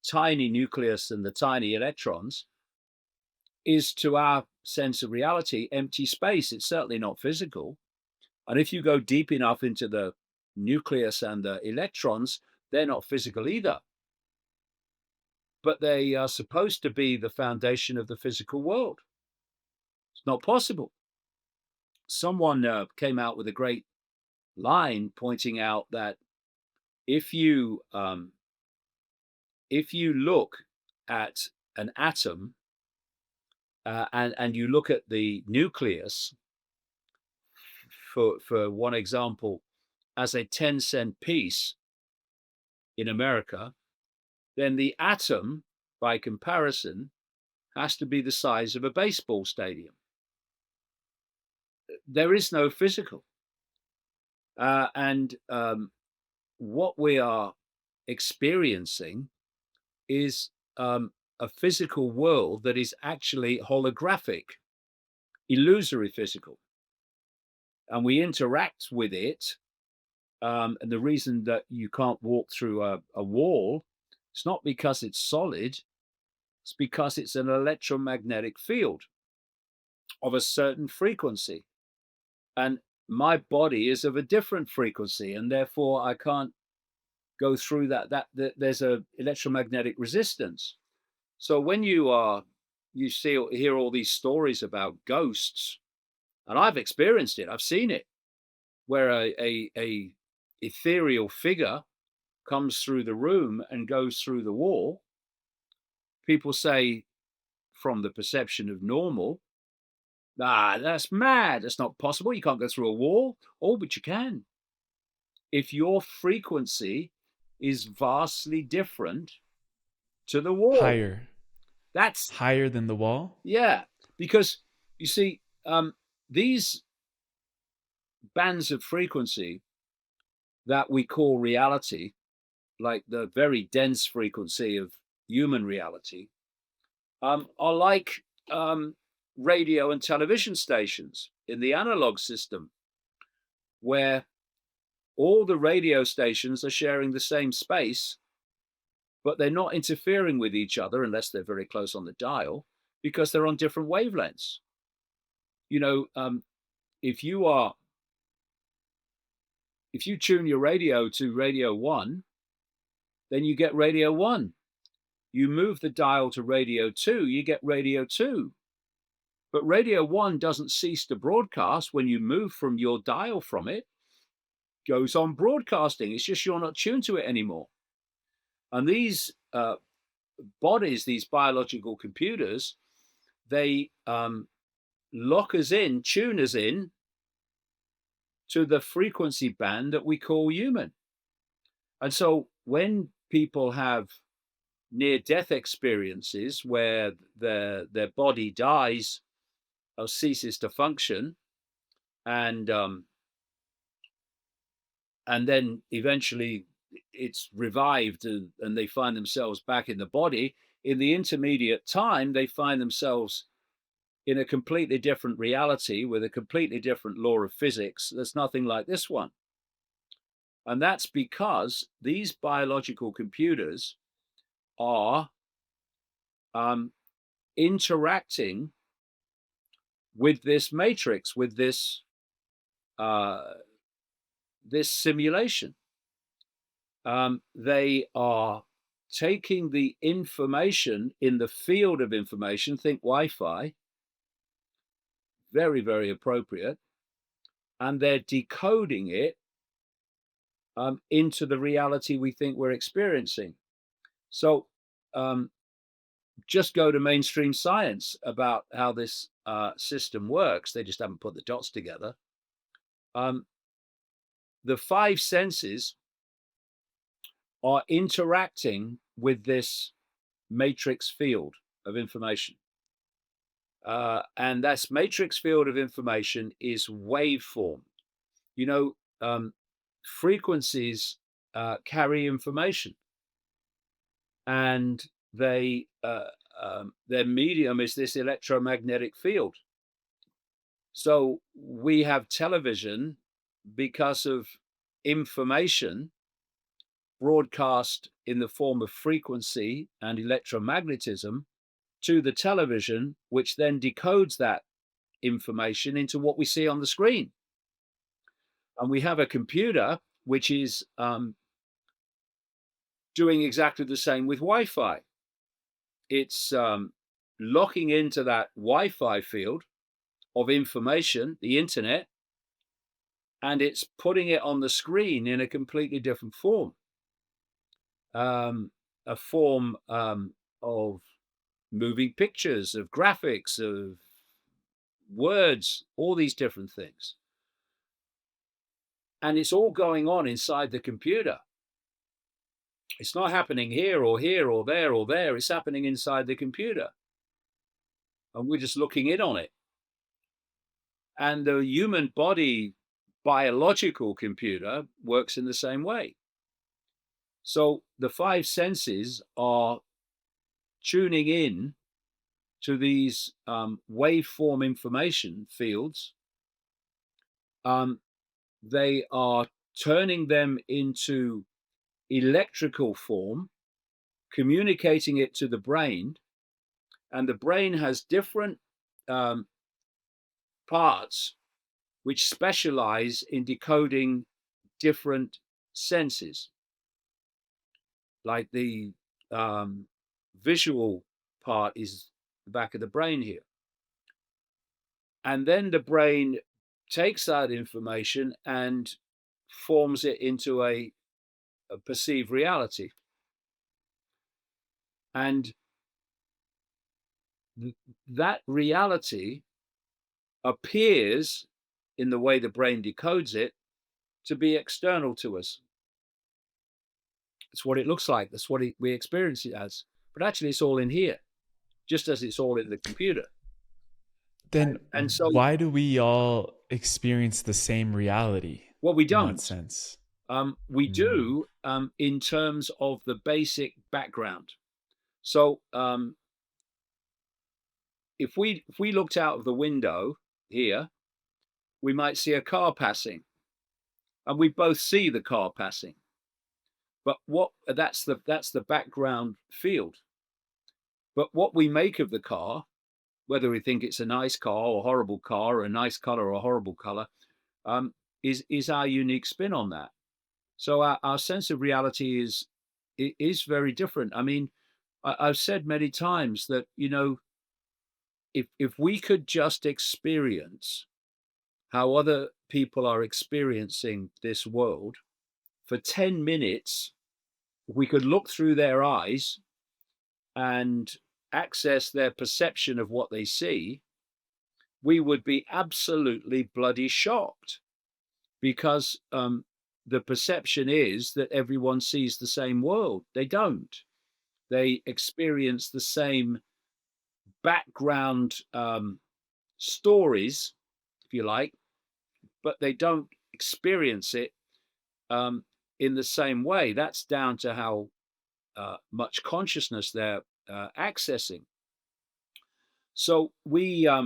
tiny nucleus and the tiny electrons is, to our sense of reality, empty space. It's certainly not physical. And if you go deep enough into the nucleus and the electrons, they're not physical either. But they are supposed to be the foundation of the physical world. It's not possible. Someone came out with a great line pointing out that if you look at an atom and you look at the nucleus, for one example, as a 10-cent piece in America, then the atom, by comparison, has to be the size of a baseball stadium. There is no physical. And what we are experiencing is a physical world that is actually holographic, illusory physical. And we interact with it. And the reason that you can't walk through a wall, it's not because it's solid, it's because it's an electromagnetic field of a certain frequency. And my body is of a different frequency, and therefore I can't go through that there's a electromagnetic resistance. So when you hear all these stories about ghosts, and I've experienced it, I've seen it, where a ethereal figure comes through the room and goes through the wall, people say, from the perception of normal, that's mad. That's not possible. You can't go through a wall. Oh, but you can. If your frequency is vastly different to the wall. Higher. That's, Higher than the wall? yeah, because you see, these bands of frequency that we call reality, like the very dense frequency of human reality, are like radio and television stations in the analog system, where all the radio stations are sharing the same space, but they're not interfering with each other unless they're very close on the dial, because they're on different wavelengths. You know, if you tune your radio to radio 1, then you get radio 1. You move the dial to radio 2, you get radio 2. But radio 1 doesn't cease to broadcast when you move from your dial from it. Goes on broadcasting. It's just you're not tuned to it anymore. And these bodies, these biological computers, they lock us in, tune us in to the frequency band that we call human. And so when people have near-death experiences where their body dies or ceases to function, and then eventually it's revived, and they find themselves back in the body, in the intermediate time, they find themselves in a completely different reality with a completely different law of physics that's nothing like this one. And that's because these biological computers are interacting with this matrix, with this this simulation. They are taking the information in the field of information, think Wi-Fi, very, very appropriate, and they're decoding it into the reality we think we're experiencing. So just go to mainstream science about how this system works. They just haven't put the dots together. The 5 senses are interacting with this matrix field of information. And that matrix field of information is waveform. You know, frequencies carry information, and their medium is this electromagnetic field. So we have television because of information broadcast in the form of frequency and electromagnetism to the television, which then decodes that information into what we see on the screen. And we have a computer which is doing exactly the same with Wi-Fi. It's locking into that Wi-Fi field of information, the internet, and it's putting it on the screen in a completely different form. A form of moving pictures, of graphics, of words, all these different things. And it's all going on inside the computer. It's not happening here or here or there or there. It's happening inside the computer. And we're just looking in on it. And the human body biological computer works in the same way. So the 5 senses are tuning in to these waveform information fields. They are turning them into electrical form, communicating it to the brain, and the brain has different parts which specialize in decoding different senses, like the visual part is the back of the brain here. And then the brain takes that information and forms it into a perceived reality. And that reality appears, in the way the brain decodes it, to be external to us. It's what it looks like. That's what we experience it as. But actually, it's all in here, just as it's all in the computer. Then And so, why do we all experience the same reality well, we in what don't. sense? We Mm. do in terms of the basic background. So, if we looked out of the window here, we might see a car passing, and we both see the car passing. But that's the background field. But what we make of the car, whether we think it's a nice car or a horrible car, or a nice color or a horrible color, is our unique spin on that. So our sense of reality is very different. I mean, I've said many times that, if we could just experience how other people are experiencing this world for 10 minutes, if we could look through their eyes and access their perception of what they see, we would be absolutely bloody shocked, because the perception is that everyone sees the same world. They don't. They experience the same background stories, if you like, but they don't experience it in the same way. That's down to how much consciousness they're accessing. So we are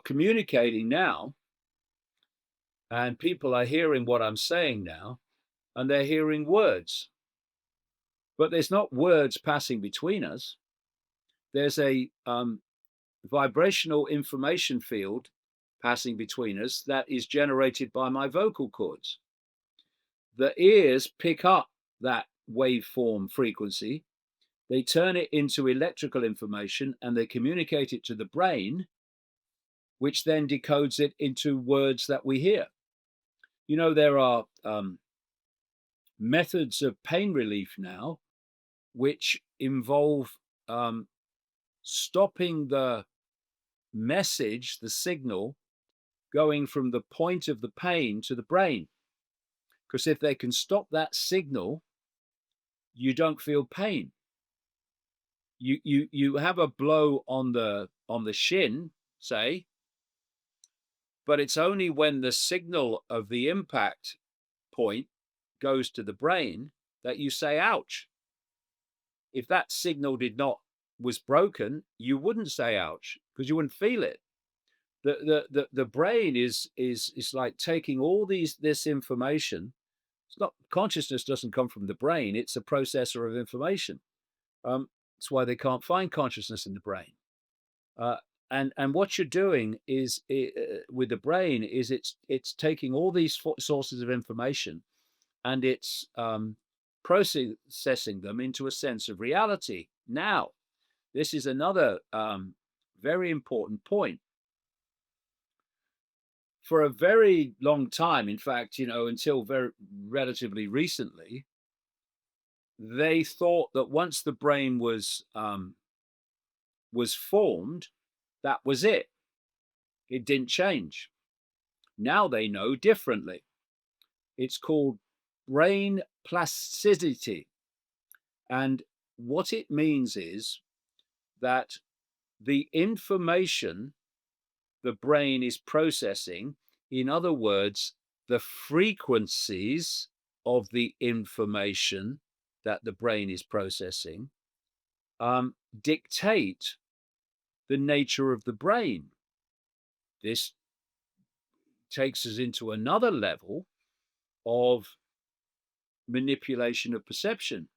communicating now, and people are hearing what I'm saying now, and they're hearing words, but there's not words passing between us. There's a vibrational information field passing between us that is generated by my vocal cords. The ears pick up that waveform frequency, they turn it into electrical information, and they communicate it to the brain, which then decodes it into words that we hear. There are methods of pain relief now which involve stopping the message, the signal, going from the point of the pain to the brain. Because if they can stop that signal, you don't feel pain. You have a blow on the shin, say, but it's only when the signal of the impact point goes to the brain that you say ouch. If that signal was broken, you wouldn't say ouch, because you wouldn't feel it. The brain is like taking all this information. It's not, consciousness doesn't come from the brain, it's a processor of information. That's why they can't find consciousness in the brain. And what you're doing is, with the brain, is it's taking all these sources of information, and it's processing them into a sense of reality. Now, this is another very important point. For a very long time, in fact, until very relatively recently, they thought that once the brain was formed, that was it. It didn't change. Now they know differently. It's called brain plasticity. And what it means is that the information the brain is processing, in other words, the frequencies of the information that the brain is processing, dictate the nature of the brain. This takes us into another level of manipulation of perception,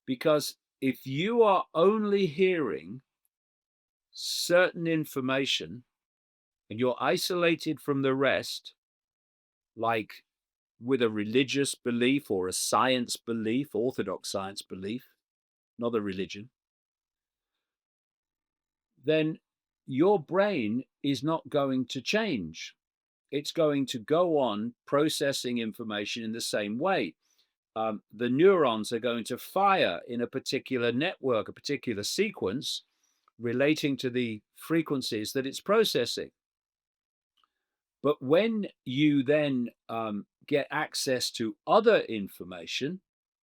because if you are only hearing certain information and you're isolated from the rest, like with a religious belief or a science belief, orthodox science belief, not a religion, then your brain is not going to change. It's going to go on processing information in the same way. The neurons are going to fire in a particular network, a particular sequence relating to the frequencies that it's processing. But when you then get access to other information,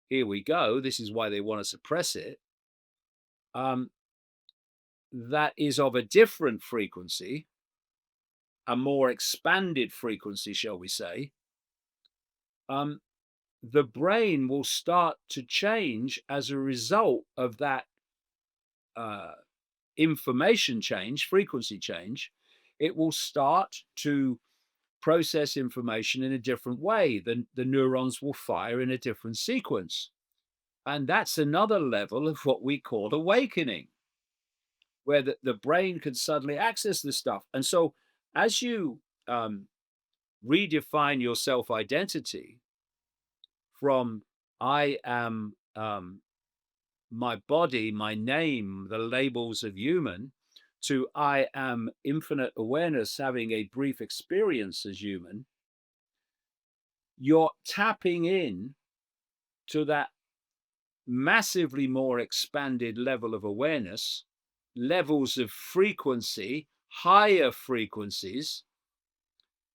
here we go, this is why they want to suppress it, that is of a different frequency, a more expanded frequency, shall we say, the brain will start to change as a result of that information change, frequency change. It will start to process information in a different way. The neurons will fire in a different sequence. And that's another level of what we call awakening, where the brain can suddenly access this stuff. And so as you redefine your self-identity from I am my body, my name, the labels of human, to I am infinite awareness having a brief experience as human, you're tapping in to that massively more expanded level of awareness, levels of frequency, higher frequencies,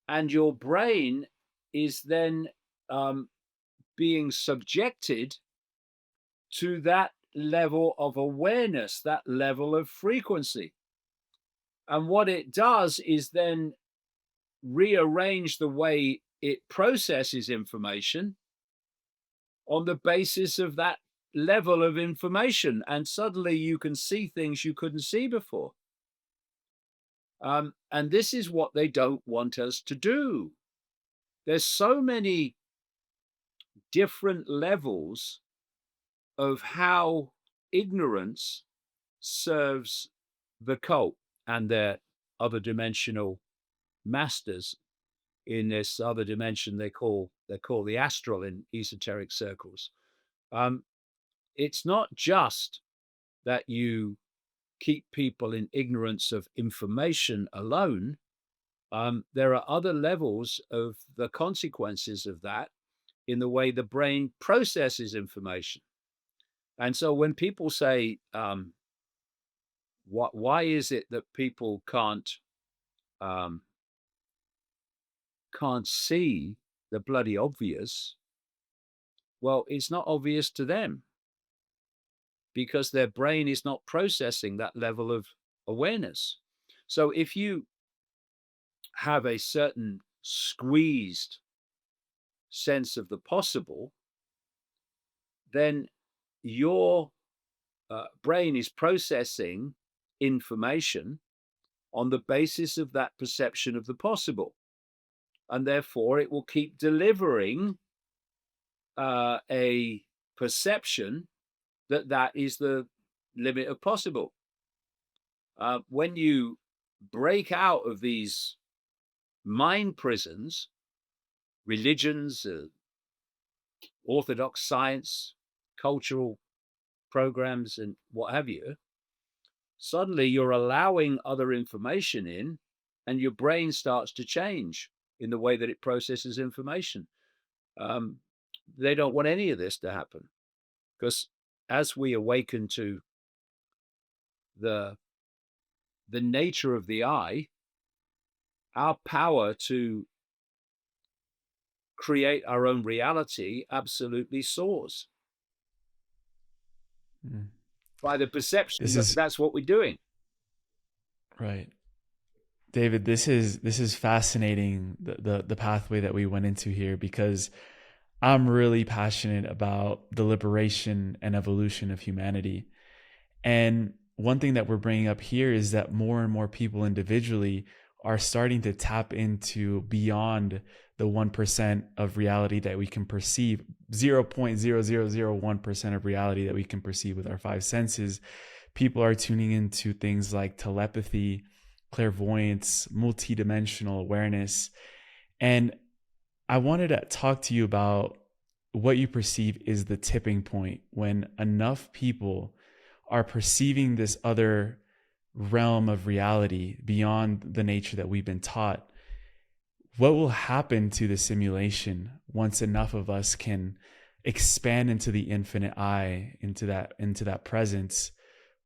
and your brain is then being subjected to that level of awareness, that level of frequency. And what it does is then rearrange the way it processes information on the basis of that level of information. And suddenly you can see things you couldn't see before. And this is what they don't want us to do. There's so many different levels of how ignorance serves the cult and their other dimensional masters in this other dimension they call the astral in esoteric circles. It's not just that you keep people in ignorance of information alone. There are other levels of the consequences of that in the way the brain processes information. And so when people say, why is it that people can't see the bloody obvious? Well, it's not obvious to them because their brain is not processing that level of awareness. So if you have a certain squeezed sense of the possible, then your brain is processing information on the basis of that perception of the possible. And therefore, it will keep delivering a perception that is the limit of possible. When you break out of these mind prisons, religions, orthodox science, cultural programs, and what have you, suddenly you're allowing other information in, and your brain starts to change in the way that it processes information. They don't want any of this to happen because as we awaken to the nature of the I, our power to create our own reality absolutely soars. By the perception that's what we're doing. Right. David, this is fascinating, the pathway that we went into here, because I'm really passionate about the liberation and evolution of humanity. And one thing that we're bringing up here is that more and more people individually are starting to tap into beyond the 1% of reality that we can perceive, 0.0001% of reality that we can perceive with our five senses. People are tuning into things like telepathy, clairvoyance, multidimensional awareness. And I wanted to talk to you about what you perceive is the tipping point when enough people are perceiving this other realm of reality beyond the nature that we've been taught, what will happen to the simulation once enough of us can expand into the infinite I, into that presence?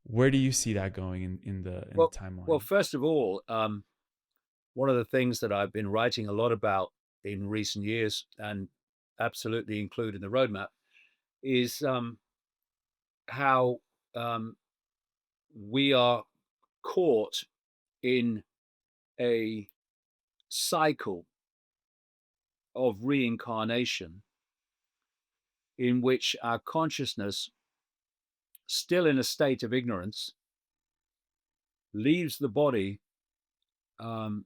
Where do you see that going in the Well, well, timeline? first of all, one of the things that I've been writing a lot about in recent years, and absolutely include in the roadmap, is how um, we are caught in a cycle of reincarnation in which our consciousness, still in a state of ignorance, leaves the body, um,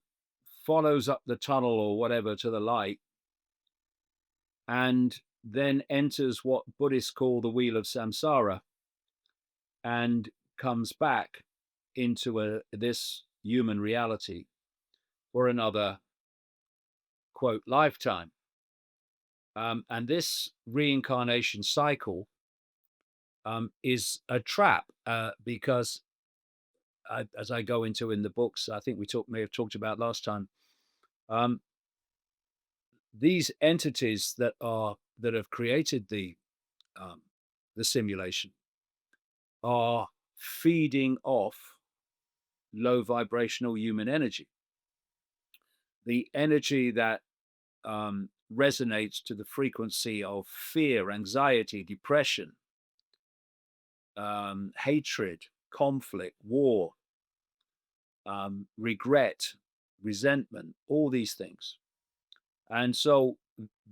follows up the tunnel or whatever to the light, and then enters what Buddhists call the wheel of samsara, and comes back into this human reality for another, quote, lifetime. And this reincarnation cycle is a trap, because as I go into in the books, I think may have talked about last time. Um, these entities that have created um, the simulation are feeding off low vibrational human energy, the energy that resonates to the frequency of fear, anxiety, depression, hatred, conflict, war, regret, resentment, all these things. And so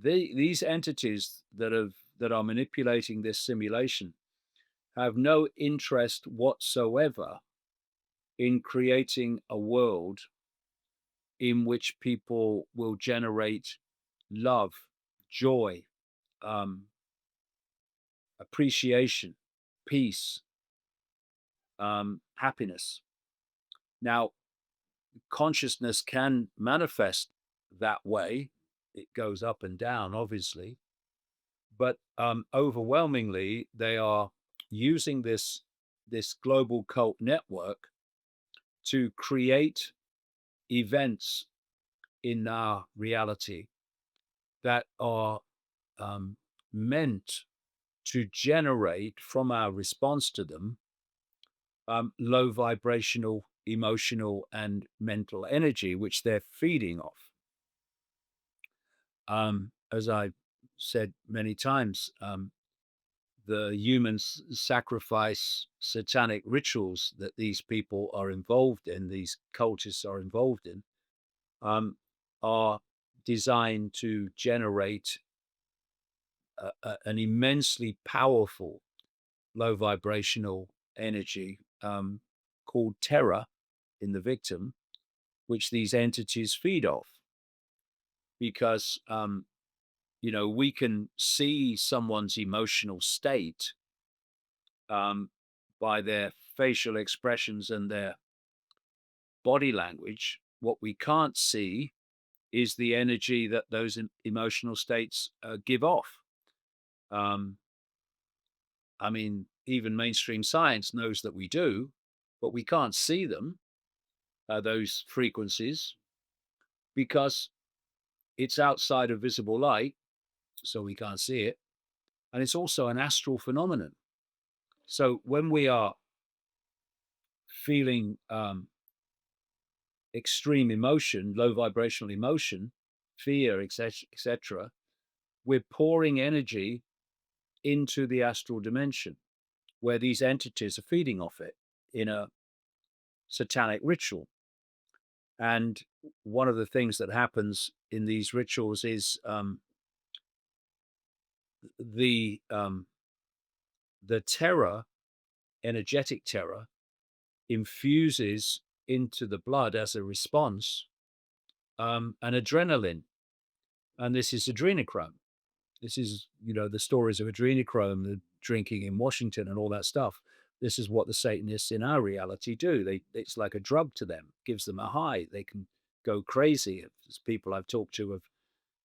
these entities that are manipulating this simulation have no interest whatsoever in creating a world in which people will generate love, joy, um, appreciation, peace, happiness. Now, consciousness can manifest that way. It goes up and down, obviously, but overwhelmingly, they are using this global cult network to create events in our reality that are um, meant to generate from our response to them low vibrational, emotional, and mental energy, which they're feeding off. As I've said many times, the humans sacrifice satanic rituals that these people are involved in, these cultists are involved in, are designed to generate an immensely powerful low vibrational energy called terror in the victim, which these entities feed off. Because, we can see someone's emotional state by their facial expressions and their body language. What we can't see is the energy that those emotional states give off. Um, I mean, even mainstream science knows that we do, but we can't see them, those frequencies, because it's outside of visible light, so we can't see it. And it's also an astral phenomenon. So when we are feeling extreme emotion, low vibrational emotion, fear, etc., we're pouring energy into the astral dimension where these entities are feeding off it in a satanic ritual. And one of the things that happens in these rituals is the um, the terror, energetic terror, infuses into the blood as a response an adrenaline, and this is adrenochrome. This is, the stories of adrenochrome, the drinking in Washington, and all that stuff. This is what the Satanists in our reality do. It's like a drug to them, gives them a high. They can go crazy, as people I've talked to have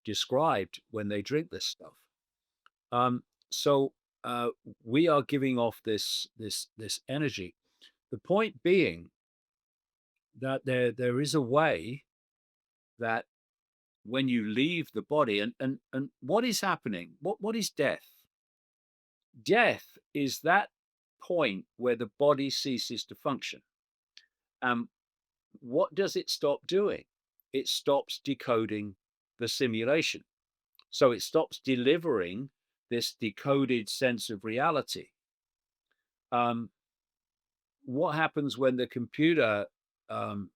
described when they drink this stuff. So we are giving off this energy. The point being that there is a way that when you leave the body, and what is happening? What is death? Death is that point where the body ceases to function. Um, what does it stop doing? It stops decoding the simulation. So it stops delivering this decoded sense of reality. Um, what happens when the computer um,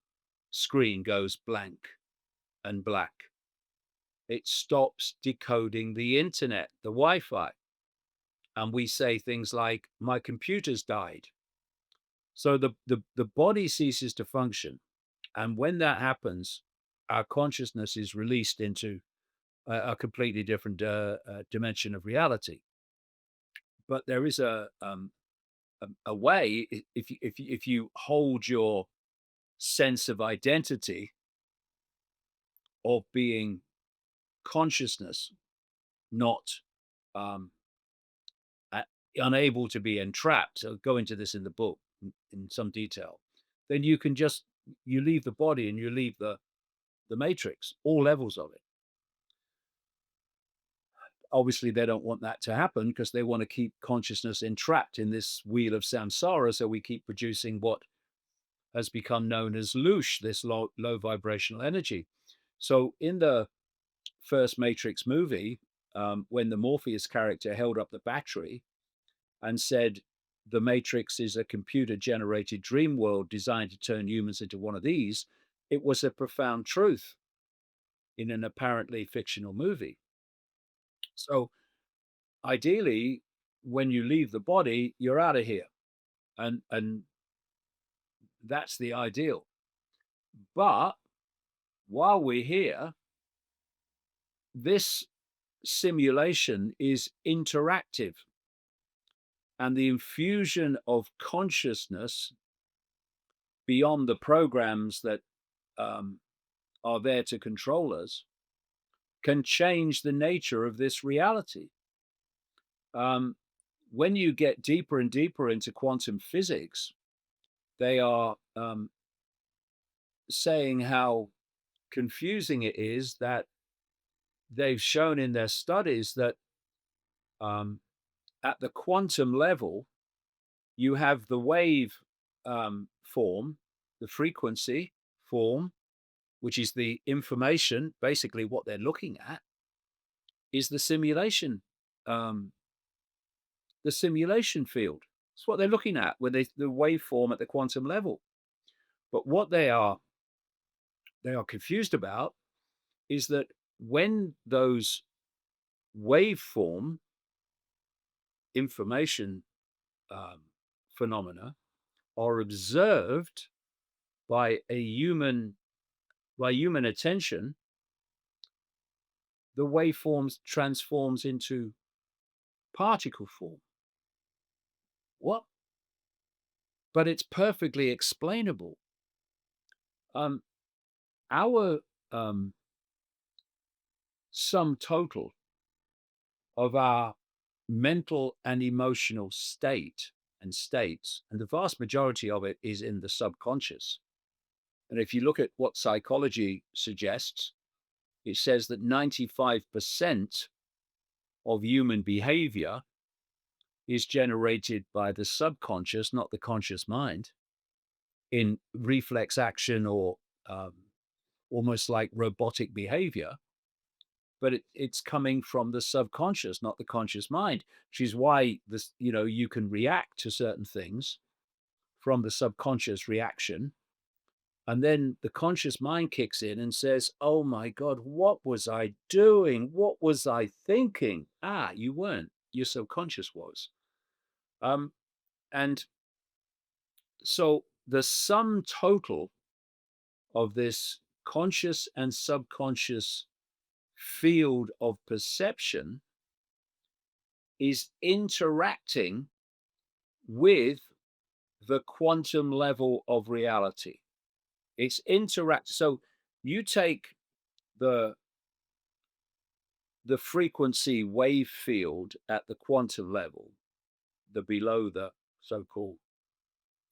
screen goes blank and black? It stops decoding the internet, the Wi-Fi. And we say things like, my computer's died. So the body ceases to function. And when that happens, our consciousness is released into a completely different dimension of reality. But there is a way, if you hold your sense of identity of being consciousness, not um, unable to be entrapped. So go into this in the book in some detail. Then you can just you leave the body and you leave the matrix, all levels of it. Obviously, they don't want that to happen because they want to keep consciousness entrapped in this wheel of samsara. So we keep producing what has become known as loosh, this low vibrational energy. So in the first Matrix movie, when the Morpheus character held up the battery and said, the Matrix is a computer generated dream world designed to turn humans into one of these, it was a profound truth in an apparently fictional movie. So ideally, when you leave the body, you're out of here. And that's the ideal. But while we're here, this simulation is interactive. And the infusion of consciousness beyond the programs that um, are there to control us can change the nature of this reality. Um, when you get deeper and deeper into quantum physics, they are saying how confusing it is that they've shown in their studies that um, at the quantum level, you have the wave form, the frequency form, which is the information, basically what they're looking at, is um, the simulation field. It's what they're looking at when the waveform at the quantum level. But what they are confused about is that when those waveform information um, phenomena are observed by human attention, the waveforms transforms into particle form. What? But it's perfectly explainable. Um, our sum total of our mental and emotional state and states, and the vast majority of it is in the subconscious. And if you look at what psychology suggests, it says that 95% of human behavior is generated by the subconscious, not the conscious mind, in reflex action or um, almost like robotic behavior. But it's coming from the subconscious, not the conscious mind, which is why this, you can react to certain things from the subconscious reaction. And then the conscious mind kicks in and says, oh my God, what was I doing? What was I thinking? Ah, you weren't. Your subconscious was. And so the sum total of this conscious and subconscious field of perception is interacting with the quantum level of reality. It's interact. So you take the frequency wave field at the quantum level, the below the so-called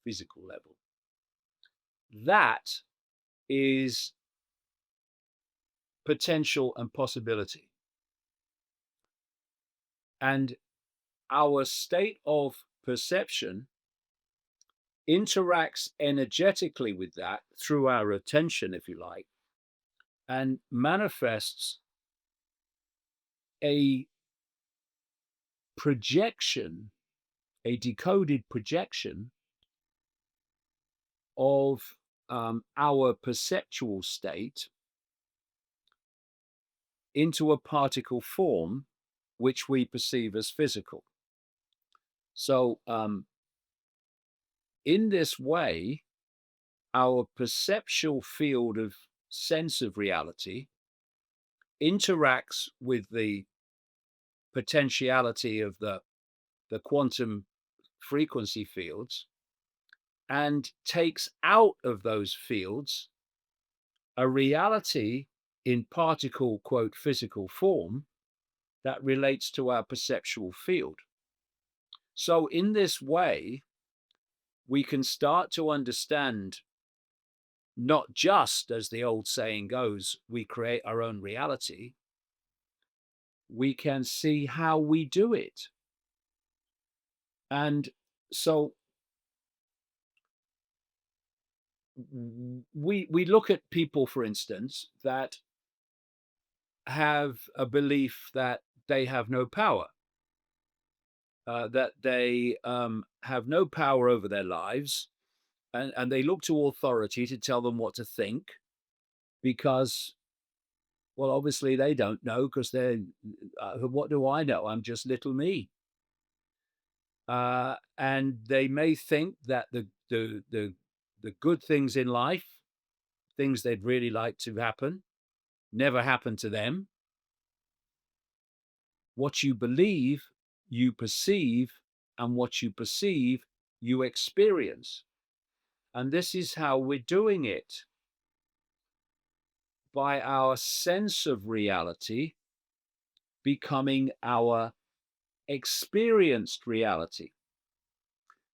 physical level. that is potential and possibility. And our state of perception interacts energetically with that through our attention, if you like, and manifests a projection, a decoded projection of our perceptual state into a particle form which we perceive as physical. So in this way, our perceptual field of sense of reality interacts with the potentiality of the quantum frequency fields and takes out of those fields a reality in particle, quote, physical form that relates to our perceptual field. So in this way, we can start to understand not just, as the old saying goes, we create our own reality, we can see how we do it. And so we look at people, for instance, that have a belief that they have no power, that they have no power over their lives, and they look to authority to tell them what to think because, well, obviously they don't know because they're, what do I know? I'm just little me. And they may think that the good things in life, things they'd really like to happen, never happen to them. What you believe, you perceive, and what you perceive, you experience. And this is how we're doing it, by our sense of reality becoming our experienced reality.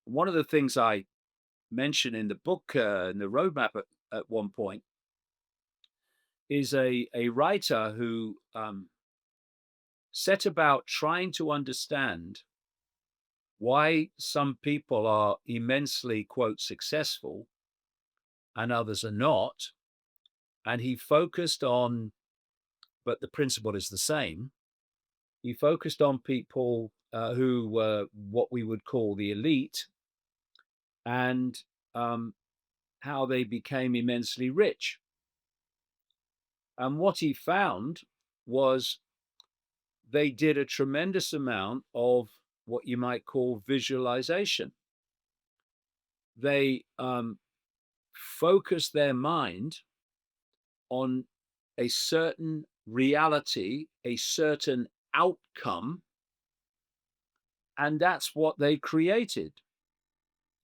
One of the things I mention in the book, in the roadmap at one point, is a writer who set about trying to understand why some people are immensely, quote, successful and others are not. And he focused on, but the principle is the same. He focused on people who were what we would call the elite, and how they became immensely rich. And what he found was they did a tremendous amount of what you might call visualization. They focused their mind on a certain reality, a certain outcome, and that's what they created.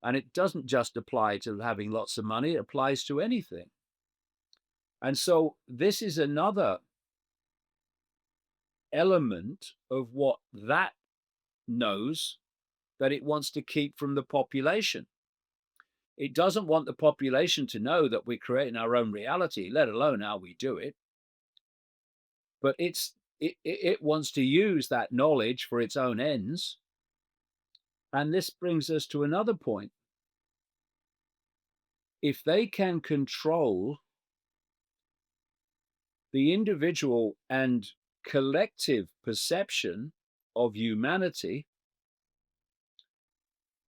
And it doesn't just apply to having lots of money, it applies to anything. And so this is another element of what that knows that it wants to keep from the population. It doesn't want the population to know that we're creating our own reality, let alone how we do it. But it wants to use that knowledge for its own ends. And this brings us to another point. If they can control the individual and collective perception of humanity,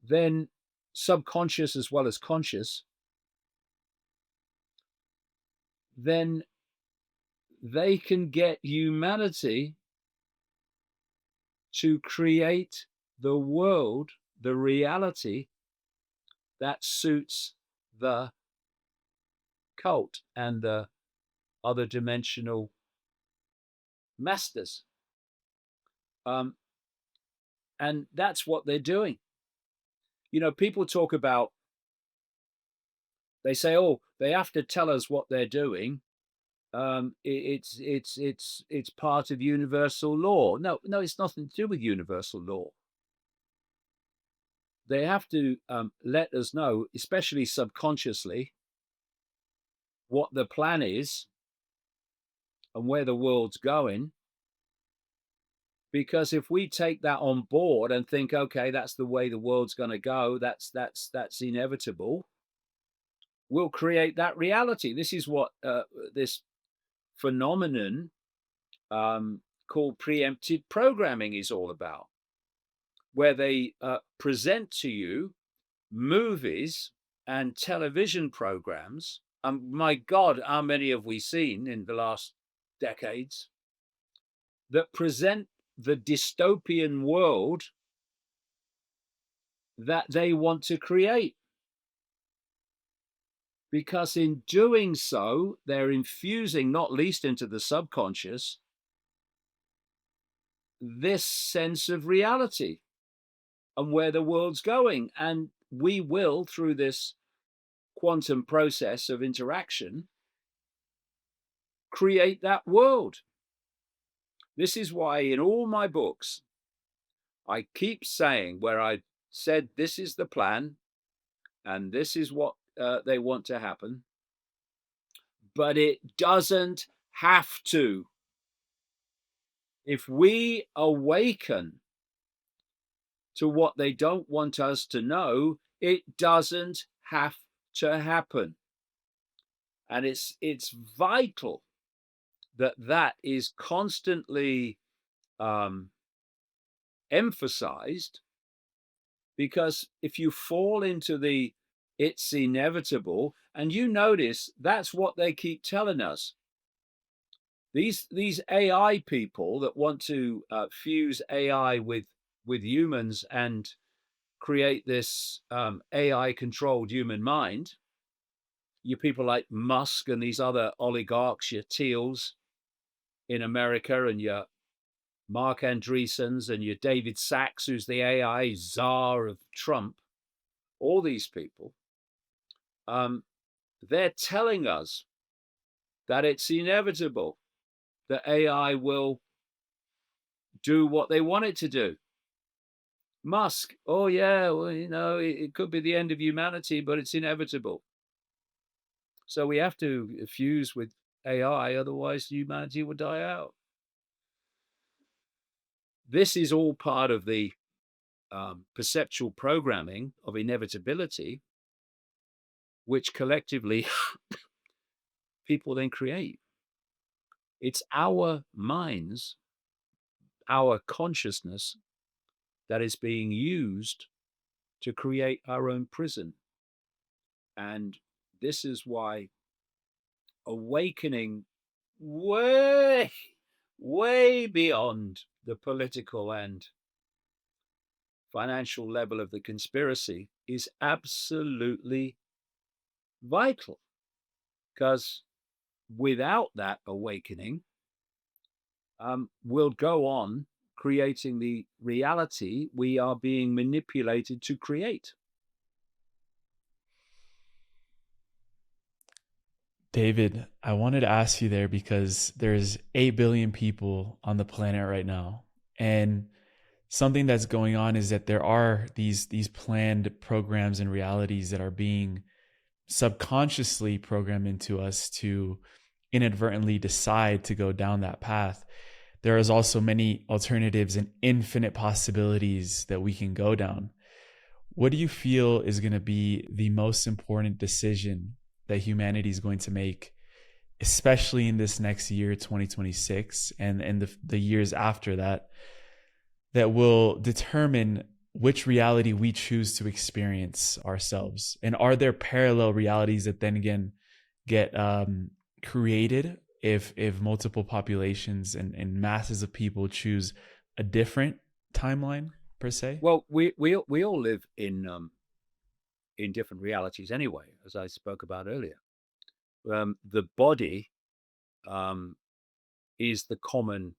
then subconscious as well as conscious, then they can get humanity to create the world, the reality that suits the cult and the other dimensional masters. And that's what they're doing. You know, people talk about, they say, oh, they have to tell us what they're doing. It's part of universal law. No, it's nothing to do with universal law. They have to let us know, especially subconsciously, what the plan is and where the world's going. Because if we take that on board and think, okay, that's the way the world's going to go, that's inevitable, we'll create that reality. This is what this phenomenon called preemptive programming is all about, where they present to you movies and television programs. And my God, how many have we seen in the last decades that present the dystopian world that they want to create? Because in doing so, they're infusing, not least into the subconscious, this sense of reality and where the world's going. And we will, through this quantum process of interaction, create that world. This is why in all my books, I keep saying, where I said, this is the plan and this is what they want to happen, but it doesn't have to. If we awaken to what they don't want us to know, it doesn't have to happen. And it's vital that that is constantly emphasized, because if you fall into the it's inevitable, and you notice that's what they keep telling us. These AI people that want to fuse AI with humans and create this AI controlled human mind. You people like Musk and these other oligarchs, your Teals in America, and your Mark Andreessens and your David Sachs, who's the AI czar of Trump. All these people, they're telling us that it's inevitable that AI will do what they want it to do. Musk, oh yeah, well, it could be the end of humanity, but it's inevitable. So we have to fuse with AI, otherwise humanity will die out. This is all part of the perceptual programming of inevitability, which collectively people then create. It's our minds, our consciousness that is being used to create our own prison. And this is why awakening way, way beyond the political and financial level of the conspiracy is absolutely vital. Because without that awakening, we'll go on creating the reality we are being manipulated to create. David, I wanted to ask you there because there's 8 billion people on the planet right now. And something that's going on is that there are these planned programs and realities that are being subconsciously programmed into us to inadvertently decide to go down that path. There is also many alternatives and infinite possibilities that we can go down. What do you feel is going to be the most important decision that humanity is going to make, especially in this next year, 2026, and the years after that, that will determine which reality we choose to experience ourselves? And are there parallel realities that then again get created if multiple populations and masses of people choose a different timeline per se? Well, we all live in different realities anyway, as I spoke about earlier. The body is the common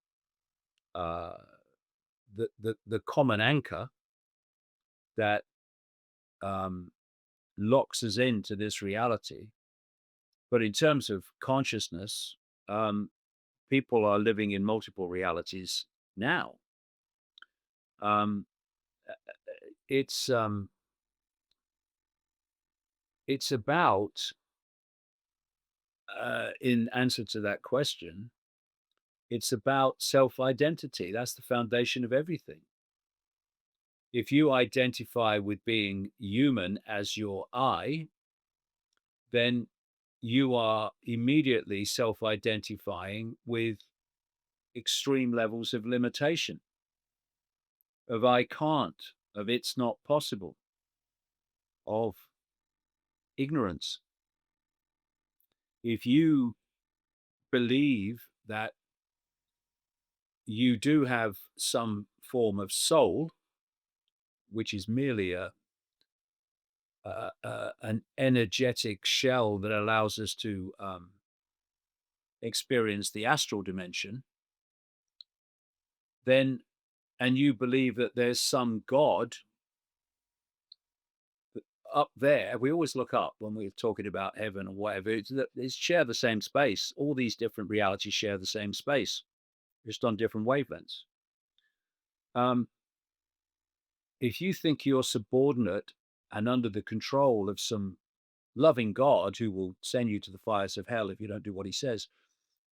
the common anchor that locks us into this reality. But in terms of consciousness, people are living in multiple realities now. It's it's about in answer to that question, it's about self-identity. That's the foundation of everything. If you identify with being human as your I, then you are immediately self-identifying with extreme levels of limitation, of I can't, of it's not possible, of ignorance. If you believe that you do have some form of soul, which is merely an energetic shell that allows us to experience the astral dimension, then, and you believe that there's some God up there. We always look up when we're talking about heaven or whatever. It's share the same space. All these different realities share the same space, just on different wavelengths. Um, if you think you're subordinate and under the control of some loving God who will send you to the fires of hell if you don't do what he says,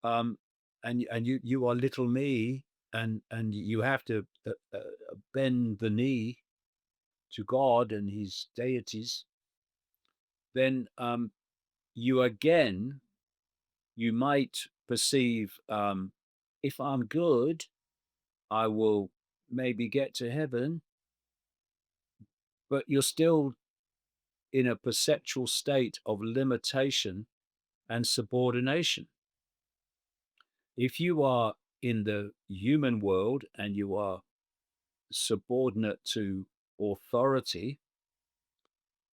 um, and you are little me, and you have to bend the knee to God and his deities, then you might perceive, if I'm good, I will maybe get to heaven, but you're still in a perceptual state of limitation and subordination. If you are in the human world and you are subordinate to authority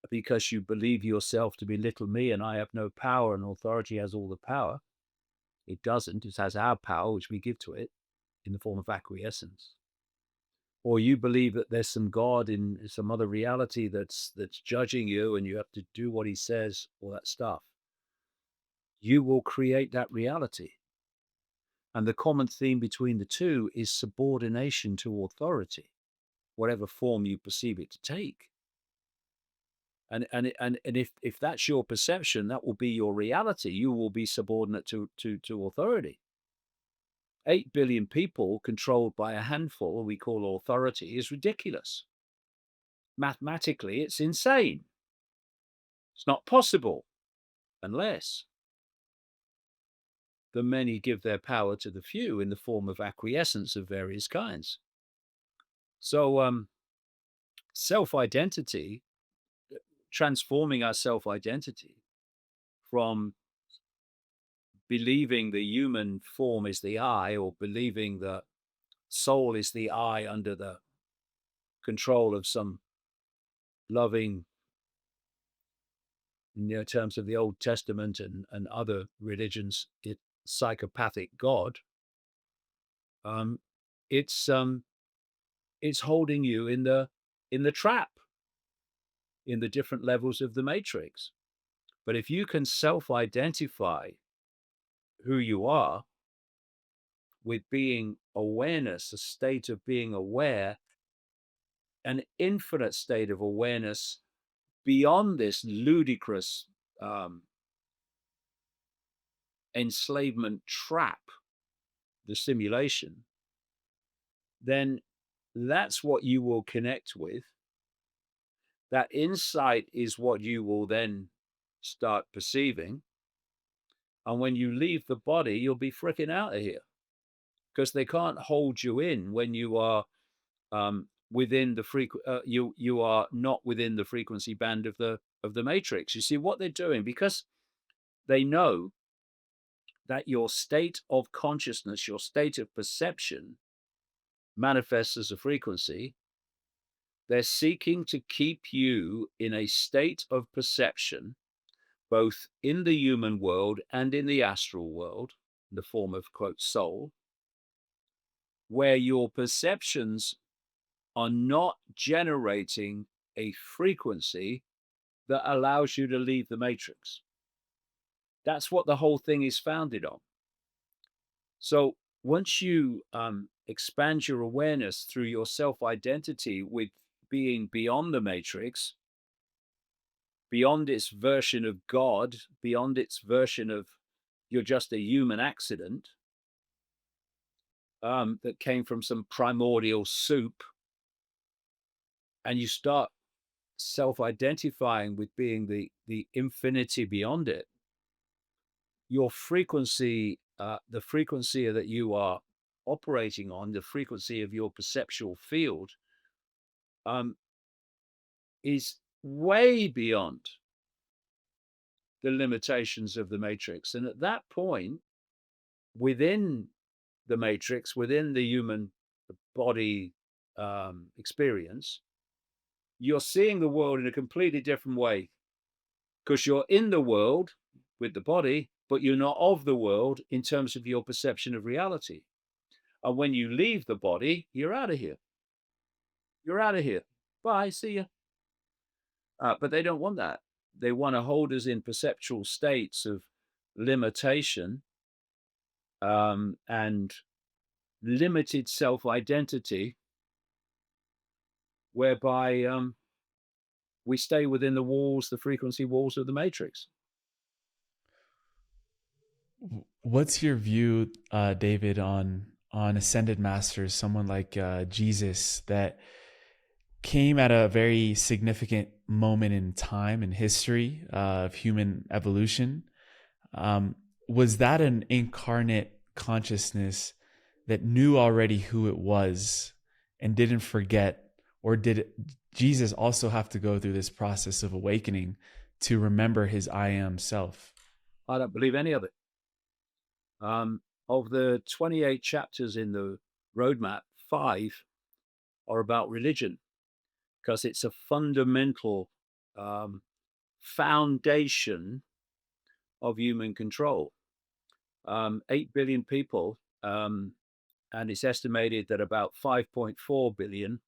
because you believe yourself to be little me and I have no power and authority has all the power, it doesn't. It has our power, which we give to it in the form of acquiescence. Or you believe that there's some God in some other reality that's judging you and you have to do what he says, all that stuff. You will create that reality. And the common theme between the two is subordination to authority, whatever form you perceive it to take. And if that's your perception, that will be your reality. You will be subordinate to authority. 8 billion people controlled by a handful we call authority is ridiculous. Mathematically, it's insane. It's not possible unless the many give their power to the few in the form of acquiescence of various kinds. So self-identity, transforming our self-identity from believing the human form is the I, or believing that soul is the I under the control of some loving, in terms of the Old Testament and other religions, psychopathic God. Um, it's it's holding you in the trap, in the different levels of the matrix. But if you can self-identify who you are with being awareness, a state of being aware, an infinite state of awareness beyond this ludicrous enslavement trap, the simulation, then that's what you will connect with. That insight is what you will then start perceiving. And when you leave the body, you'll be freaking out of here because they can't hold you in when you are within the you are not within the frequency band of the matrix. You see what they're doing, because they know that your state of consciousness, your state of perception manifests as a frequency. They're seeking to keep you in a state of perception, both in the human world and in the astral world, in the form of, quote, soul, where your perceptions are not generating a frequency that allows you to leave the matrix. That's what the whole thing is founded on. So once you expand your awareness through your self-identity with being beyond the matrix, beyond its version of God, beyond its version of you're just a human accident that came from some primordial soup, and you start self-identifying with being the infinity beyond it, your frequency, the frequency that you are operating on, the frequency of your perceptual field, um, is way beyond the limitations of the matrix. And at that point, within the matrix, within the human body experience, you're seeing the world in a completely different way because you're in the world with the body, but you're not of the world in terms of your perception of reality. And when you leave the body, you're out of here. You're out of here. Bye. See ya. But they don't want that. They want to hold us in perceptual states of limitation and limited self identity, whereby we stay within the walls, the frequency walls of the matrix. What's your view, David, on ascended masters, someone like Jesus, that came at a very significant moment in time and history of human evolution? Was that an incarnate consciousness that knew already who it was and didn't forget? Or did Jesus also have to go through this process of awakening to remember his I am self? I don't believe any of it. Of the 28 chapters in the roadmap, 5 are about religion because it's a fundamental foundation of human control. 8 billion people, and it's estimated that about 5.4 billion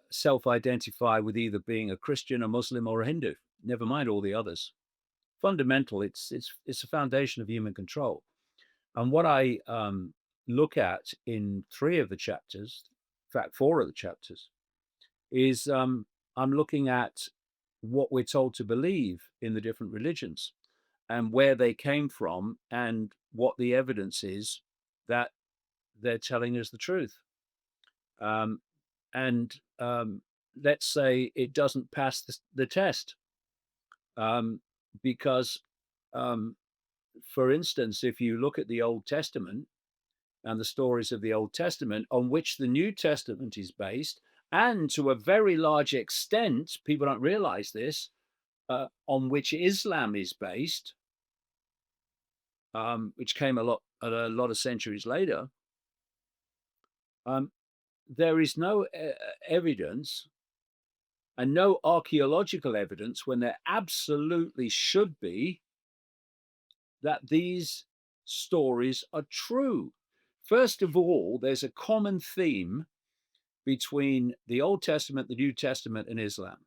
self-identify with either being a Christian, a Muslim, or a Hindu. Never mind all the others. Fundamental, it's a foundation of human control. And what I look at in 3 of the chapters, in fact 4 of the chapters, is I'm looking at what we're told to believe in the different religions and where they came from and what the evidence is that they're telling us the truth. And let's say it doesn't pass the test. Because, for instance, if you look at the Old Testament and the stories of the Old Testament on which the New Testament is based, and to a very large extent, people don't realize this, on which Islam is based, which came a lot of centuries later, there is no evidence and no archaeological evidence when there absolutely should be that these stories are true. First of all, there's a common theme between the Old Testament, the New Testament, and Islam.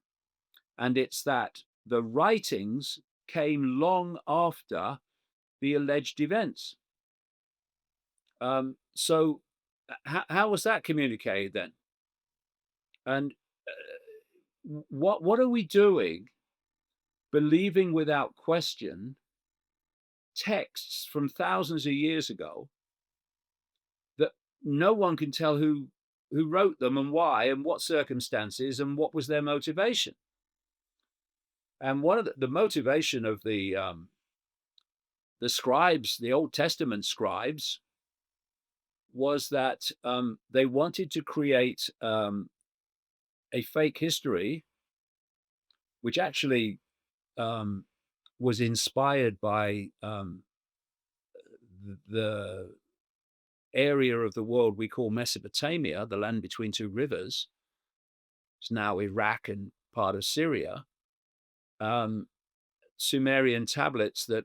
And it's that the writings came long after the alleged events. So how was that communicated then? And what are we doing believing without question texts from thousands of years ago that no one can tell who wrote them and why and what circumstances and what was their motivation? And one of the motivation of the scribes, the Old Testament scribes, was that they wanted to create a fake history, which actually was inspired by the area of the world we call Mesopotamia, the land between 2 rivers. It's now Iraq and part of Syria. Sumerian tablets that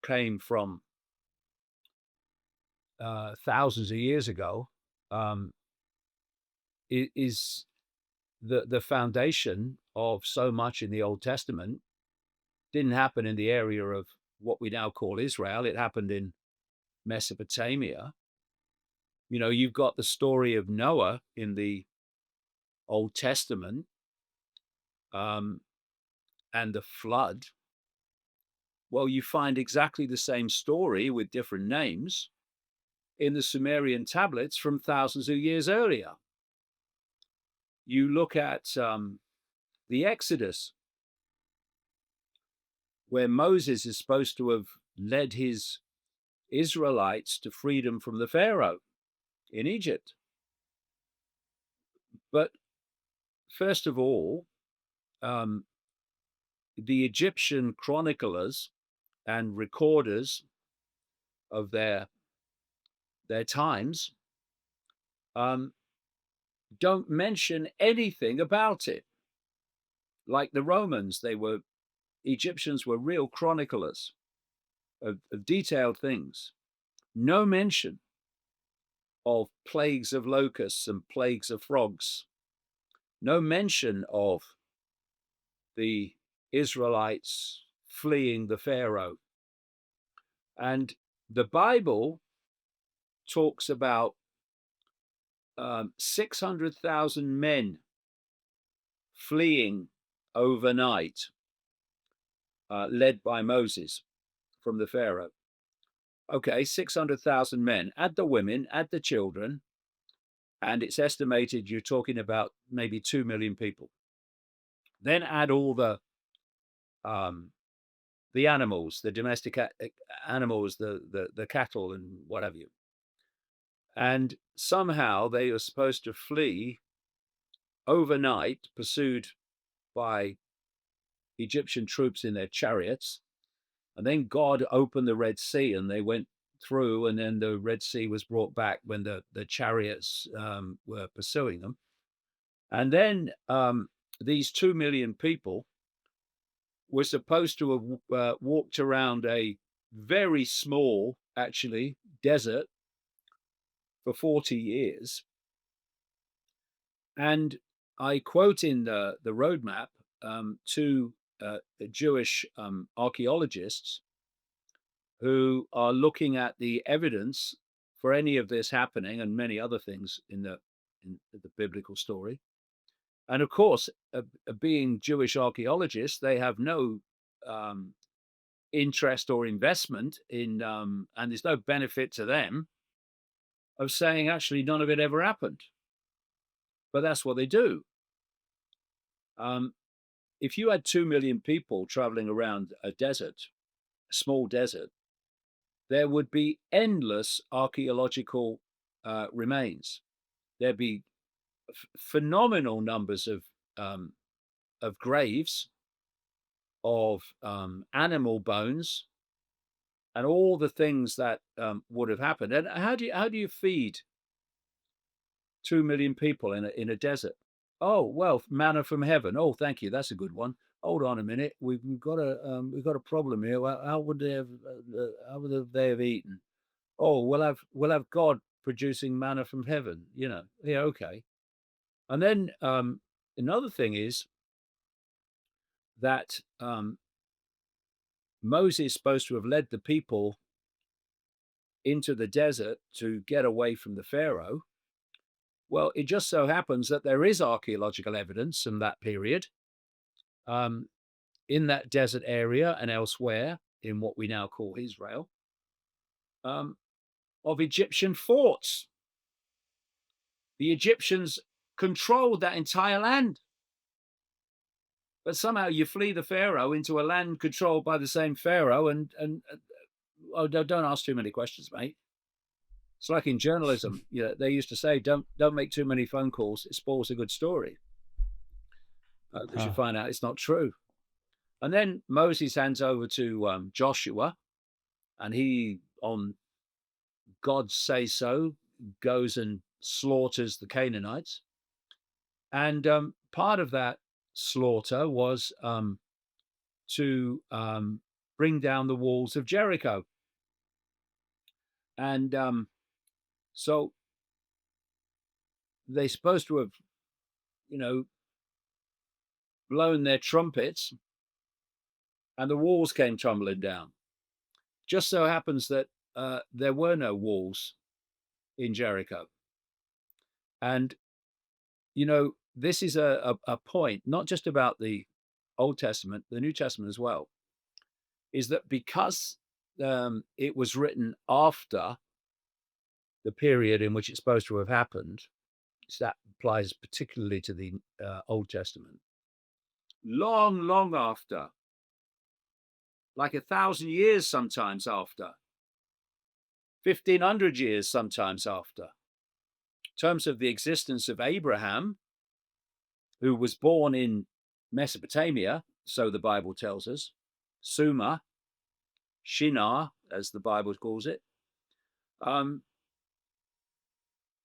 came from thousands of years ago is the foundation of so much in the Old Testament. Didn't happen in the area of what we now call Israel. It happened in Mesopotamia. You know, you've got the story of Noah in the Old Testament, and the flood. Well, you find exactly the same story with different names in the Sumerian tablets from thousands of years earlier. You look at the Exodus, where Moses is supposed to have led his Israelites to freedom from the Pharaoh in Egypt. But first of all, um, the Egyptian chroniclers and recorders of their times um, don't mention anything about it. Like the Romans, Egyptians were real chroniclers of detailed things. No mention of plagues of locusts and plagues of frogs. No mention of the Israelites fleeing the Pharaoh. And the Bible talks about 600,000 men fleeing overnight, led by Moses from the Pharaoh. Okay, 600,000 men, add the women, add the children, and it's estimated you're talking about maybe 2 million people. Then add all the animals, the domestic animals, the cattle and what have you. And somehow they are supposed to flee overnight, pursued by Egyptian troops in their chariots. And then God opened the Red Sea and they went through, and then the Red Sea was brought back when the chariots were pursuing them. And then these 2 million people were supposed to have walked around a very small, actually, desert for 40 years. And I quote in the roadmap two Jewish archaeologists who are looking at the evidence for any of this happening and many other things in the biblical story. And of course, being Jewish archaeologists, they have no interest or investment in, and there's no benefit to them of saying actually none of it ever happened. But that's what they do. If you had 2 million people traveling around a desert, a small desert, there would be endless archaeological remains. There'd be phenomenal numbers of graves, of animal bones, and all the things that would have happened. And how do you feed 2 million people in a desert? Oh well, manna from heaven. Oh, thank you. That's a good one. Hold on a minute. We've got a problem here. How would they have eaten? Oh, we'll have God producing manna from heaven. Yeah, okay. And then another thing is that Moses is supposed to have led the people into the desert to get away from the Pharaoh. Well, it just so happens that there is archaeological evidence from that period in that desert area and elsewhere in what we now call Israel of Egyptian forts. The Egyptians controlled that entire land. But somehow you flee the Pharaoh into a land controlled by the same Pharaoh, and oh, don't ask too many questions, mate. It's like in journalism, they used to say, don't make too many phone calls. It spoils a good story. Because you find out it's not true. And then Moses hands over to Joshua, and he, on God's say so, goes and slaughters the Canaanites. And part of that slaughter was to bring down the walls of Jericho. And so they're supposed to have, blown their trumpets, and the walls came tumbling down. Just so happens that there were no walls in Jericho. And, this is a point, not just about the Old Testament, the New Testament as well. is that because it was written after the period in which it's supposed to have happened, so that applies particularly to the Old Testament, long, long after, like 1,000 years sometimes after, 1,500 years sometimes after, in terms of the existence of Abraham, who was born in Mesopotamia, so the Bible tells us, Sumer, Shinar, as the Bible calls it, um,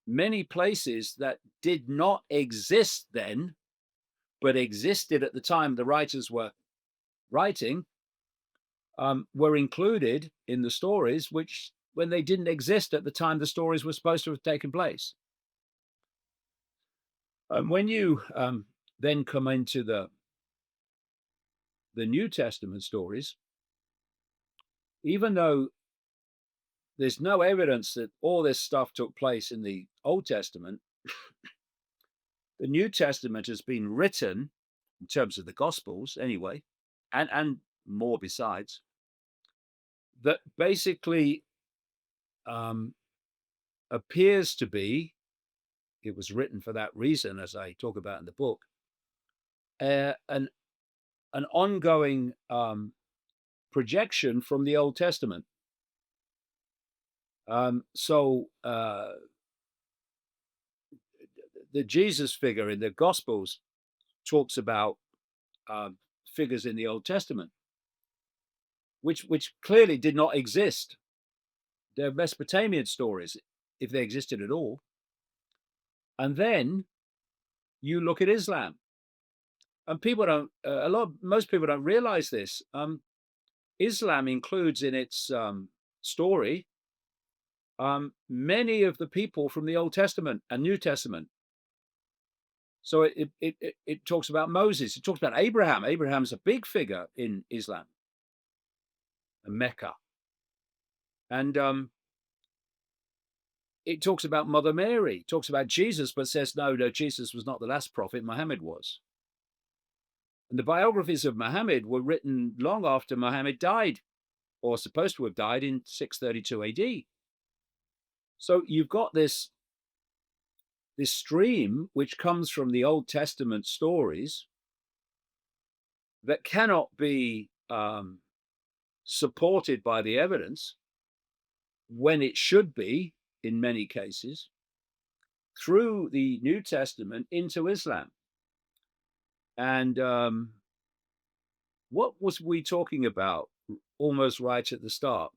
many places that did not exist then, but existed at the time the writers were writing, were included in the stories, which when they didn't exist at the time the stories were supposed to have taken place. When you then come into the New Testament stories, even though there's no evidence that all this stuff took place in the Old Testament, the New Testament has been written in terms of the Gospels anyway, and more besides, that basically um, appears to be, it was written for that reason, as I talk about in the book, an ongoing projection from the Old Testament. So the Jesus figure in the Gospels talks about figures in the Old Testament, which clearly did not exist. They're Mesopotamian stories, if they existed at all. And then you look at Islam, and people don't. Most people don't realize this. Islam includes in its story many of the people from the Old Testament and New Testament. So it talks about Moses. It talks about Abraham. Abraham's a big figure in Islam and Mecca, and it talks about Mother Mary. It talks about Jesus, but says no, Jesus was not the last prophet. Muhammad was. And the biographies of Muhammad were written long after Muhammad died, or supposed to have died in 632 AD. So you've got this stream which comes from the Old Testament stories that cannot be supported by the evidence when it should be in many cases, through the New Testament into Islam. And what was we talking about almost right at the start?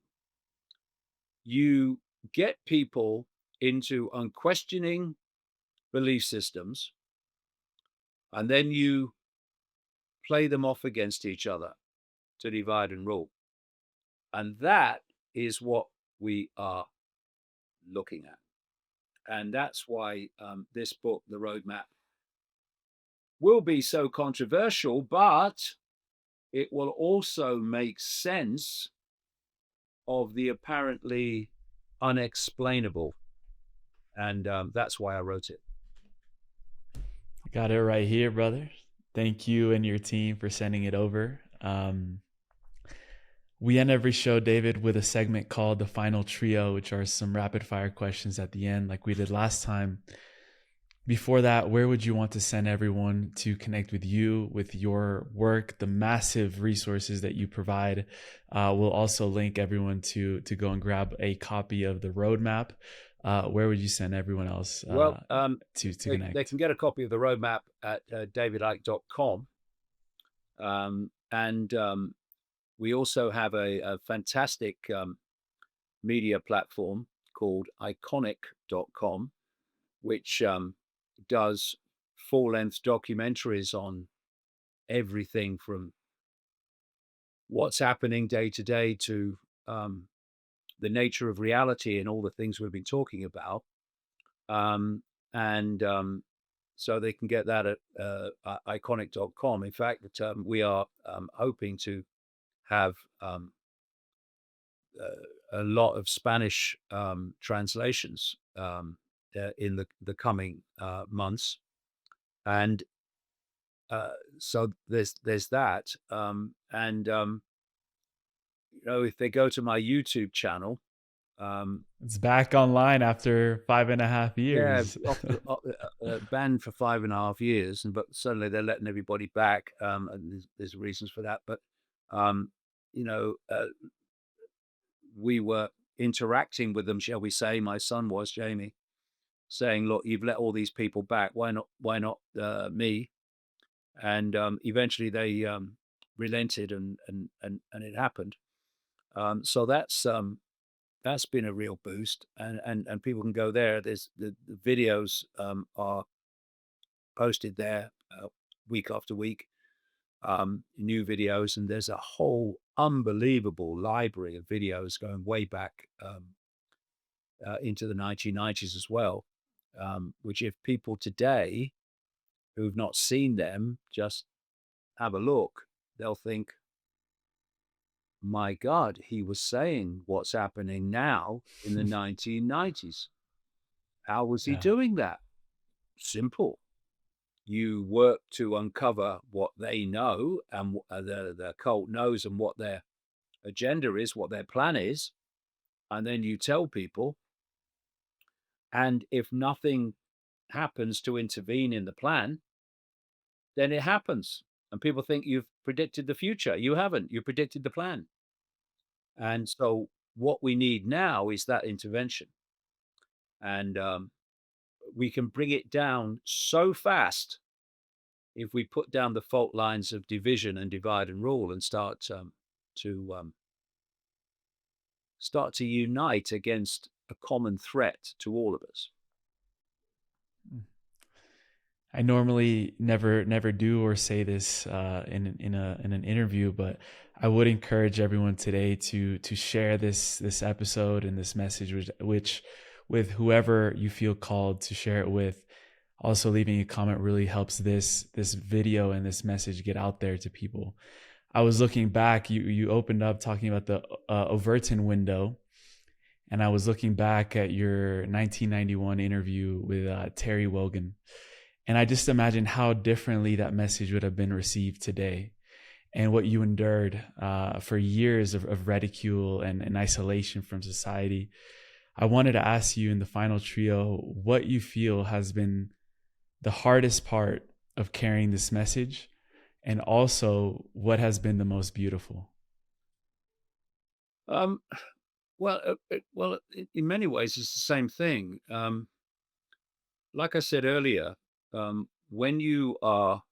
You get people into unquestioning belief systems, and then you play them off against each other to divide and rule. And that is what we are looking at. And that's why this book, The Roadmap, will be so controversial, but it will also make sense of the apparently unexplainable. And that's why I wrote it. Got it right here, brother. Thank you and your team for sending it over. We end every show, David, with a segment called The Final Trio, which are some rapid fire questions at the end, like we did last time. Before that, where would you want to send everyone to connect with you, with your work, the massive resources that you provide? We'll also link everyone to go and grab a copy of the roadmap. Where would you send everyone else to connect? They can get a copy of the roadmap at davidicke.com. And we also have a fantastic media platform called iconic.com, which does full-length documentaries on everything from what's happening day to day to the nature of reality and all the things we've been talking about. So they can get that at iconic.com. In fact, we are hoping to have a lot of Spanish translations in the coming months, and so there's that, and if they go to my YouTube channel, um, It's back online after 5.5 yeah, years. banned for 5.5 years, but suddenly they're letting everybody back, and there's reasons for that. But um, you know, we were interacting with them, shall we say? My son was Jamie, saying, "Look, you've let all these people back. Why not? Why not me?" And eventually they relented, and it happened. So that's been a real boost, and people can go there. There's the videos are posted there week after week, new videos, and there's a whole unbelievable library of videos going way back into the 1990s as well, which if people today who've not seen them just have a look, they'll think, my God, he was saying what's happening now in the 1990s. How was he Yeah. doing that? Simple. You work to uncover what they know and the cult knows and what their agenda is, what their plan is, and then you tell people. And if nothing happens to intervene in the plan, then it happens. And people think you've predicted the future. You haven't. You predicted the plan. And so what we need now is that intervention. And we can bring it down so fast if we put down the fault lines of division and divide and rule and to start to unite against a common threat to all of us. I normally never do or say this in an interview, but I would encourage everyone today to share this episode and this message, which with whoever you feel called to share it with. Also, leaving a comment really helps this video and this message get out there to people. I was looking back. You opened up talking about the Overton window, and I was looking back at your 1991 interview with Terry Wogan. And I just imagine how differently that message would have been received today, and what you endured for years of ridicule and isolation from society. I wanted to ask you in the final trio what you feel has been the hardest part of carrying this message, and also what has been the most beautiful. Um, in many ways, it's the same thing. Like I said earlier, when you are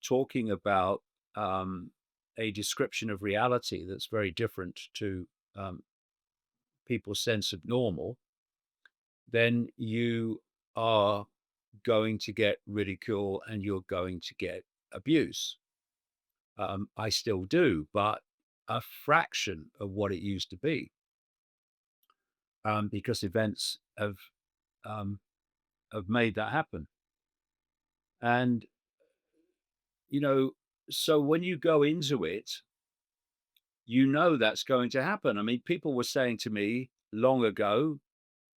talking about a description of reality that's very different to people's sense of normal, then you are going to get ridicule and you're going to get abuse. I still do, but a fraction of what it used to be, because events um, have made that happen. And you know, so when you go into it, you know that's going to happen. I mean, people were saying to me long ago,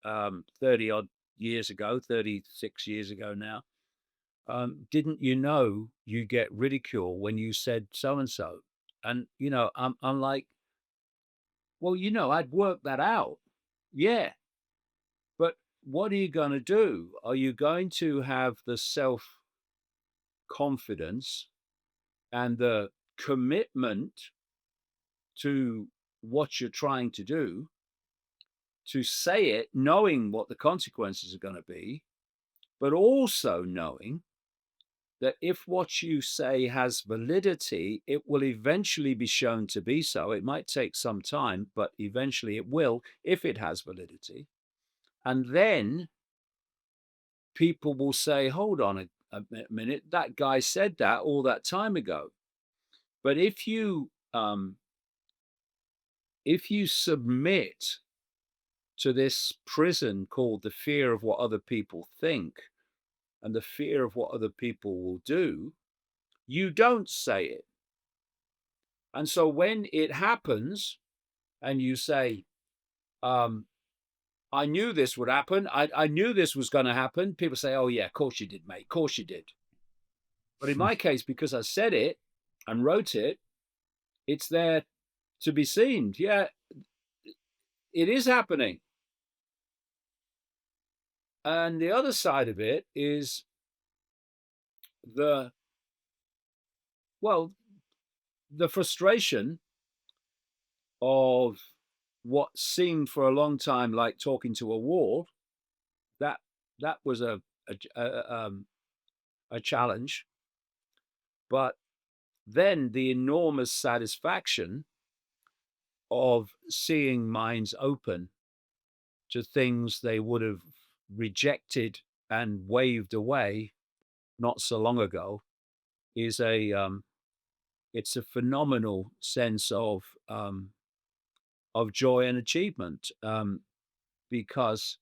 30 odd years ago, 36 years ago now, didn't you know you get ridicule when you said so and so? And, I'm like, well, I'd worked that out. Yeah. But what are you going to do? Are you going to have the self confidence and the commitment to what you're trying to do to say it, knowing what the consequences are going to be, but also knowing that if what you say has validity, it will eventually be shown to be so. It might take some time, but eventually it will if it has validity. And then people will say, hold on a minute, that guy said that all that time ago. But if you submit to this prison called the fear of what other people think and the fear of what other people will do, you don't say it. And so when it happens and you say, I knew this would happen, I knew this was going to happen, people say, oh, yeah, of course you did, mate, of course you did. But in my case, because I said it and wrote it, it's there to be seen. Yeah, it is happening. And the other side of it is the, well, the frustration of what seemed for a long time like talking to a wall. That that was a challenge, but then the enormous satisfaction of seeing minds open to things they would have rejected and waved away not so long ago is a it's a phenomenal sense of joy and achievement, because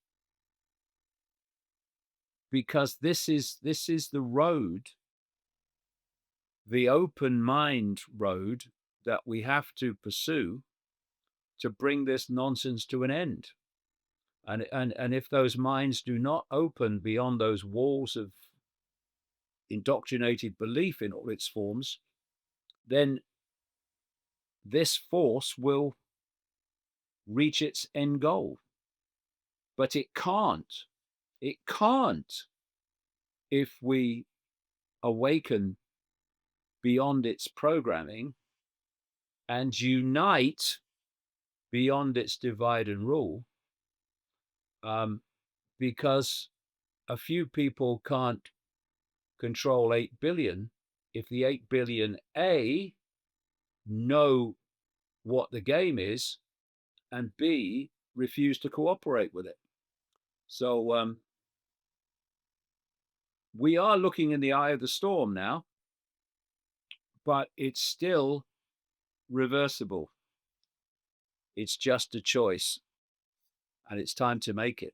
this is the road, the open mind road that we have to pursue to bring this nonsense to an end. And if those minds do not open beyond those walls of indoctrinated belief in all its forms, then this force will reach its end goal. But it can't. It can't if we awaken beyond its programming and unite beyond its divide and rule, because a few people can't control 8 billion. If the 8 billion know what the game is, and B, refuse to cooperate with it. So we are looking in the eye of the storm now, but it's still reversible. It's just a choice, and it's time to make it.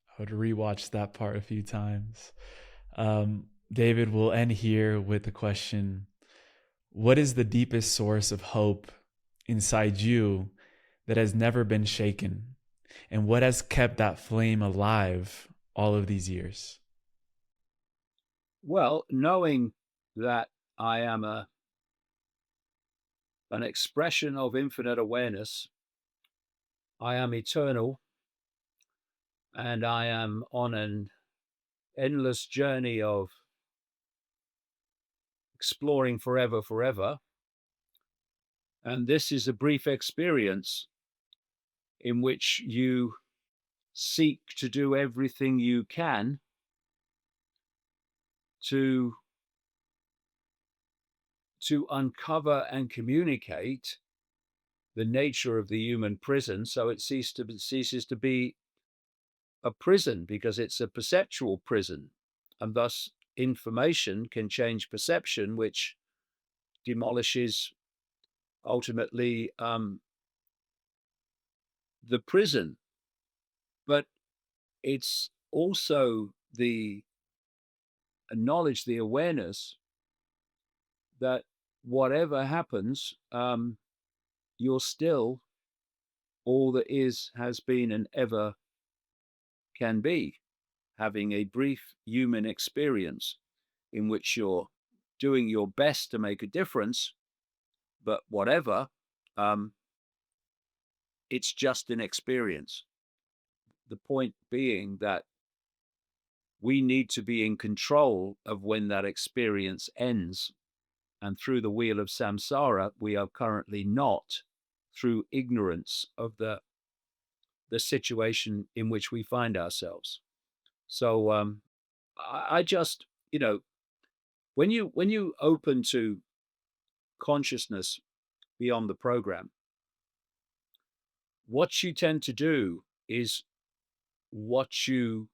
I would rewatch that part a few times. David, we'll end here with the question: what is the deepest source of hope inside you that has never been shaken? And what has kept that flame alive all of these years? Well, knowing that I am an expression of infinite awareness, I am eternal, and I am on an endless journey of exploring forever. And this is a brief experience in which you seek to do everything you can to uncover and communicate the nature of the human prison, so it ceases to be a prison, because it's a perceptual prison, and thus information can change perception, which demolishes ultimately the prison. But it's also the knowledge, the awareness that whatever happens, you're still all that is, has been, and ever can be, having a brief human experience in which you're doing your best to make a difference, but whatever, it's just an experience. The point being that we need to be in control of when that experience ends. And through the wheel of samsara, we are currently not, through ignorance of the situation in which we find ourselves. So I just, when you open to consciousness beyond the program, what you tend to do is what you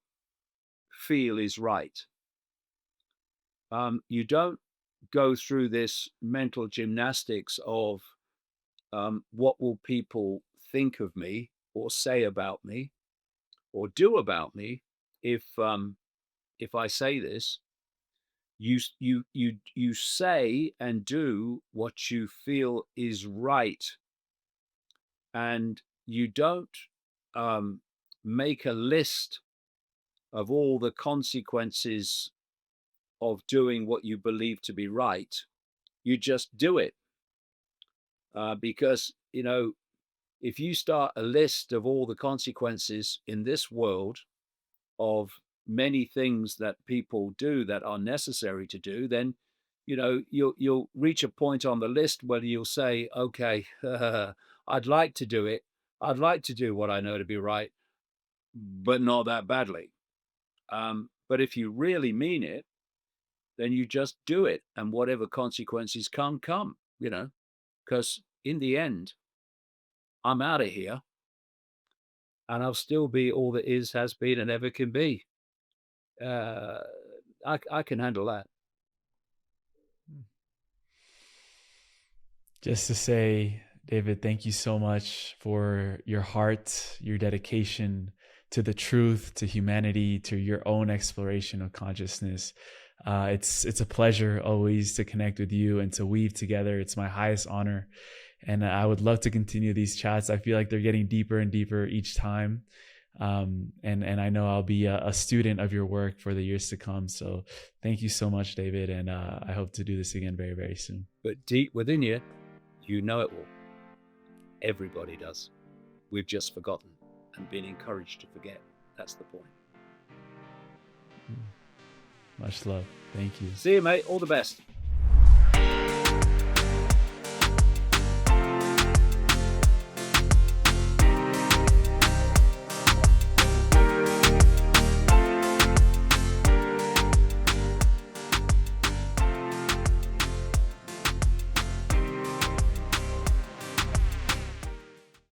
feel is right. You don't go through this mental gymnastics of what will people think of me or say about me or do about me if I say this. You say and do what you feel is right, and you don't make a list of all the consequences of doing what you believe to be right. You just do it. Because, if you start a list of all the consequences in this world of many things that people do that are necessary to do, then you'll reach a point on the list where you'll say, okay, I'd like to do it. I'd like to do what I know to be right, but not that badly. But if you really mean it, then you just do it, and whatever consequences come, because in the end, I'm out of here, and I'll still be all that is, has been, and ever can be. Uh, I can handle that. Just to say, David, thank you so much for your heart, your dedication to the truth, to humanity, to your own exploration of consciousness. It's a pleasure always to connect with you and to weave together. It's my highest honor. And I would love to continue these chats. I feel like they're getting deeper and deeper each time. And I know I'll be a student of your work for the years to come. So thank you so much, David. And I hope to do this again very, very soon. But deep within you, you know it will. Everybody does. We've just forgotten and been encouraged to forget. That's the point. Much love. Thank you. See you, mate. All the best.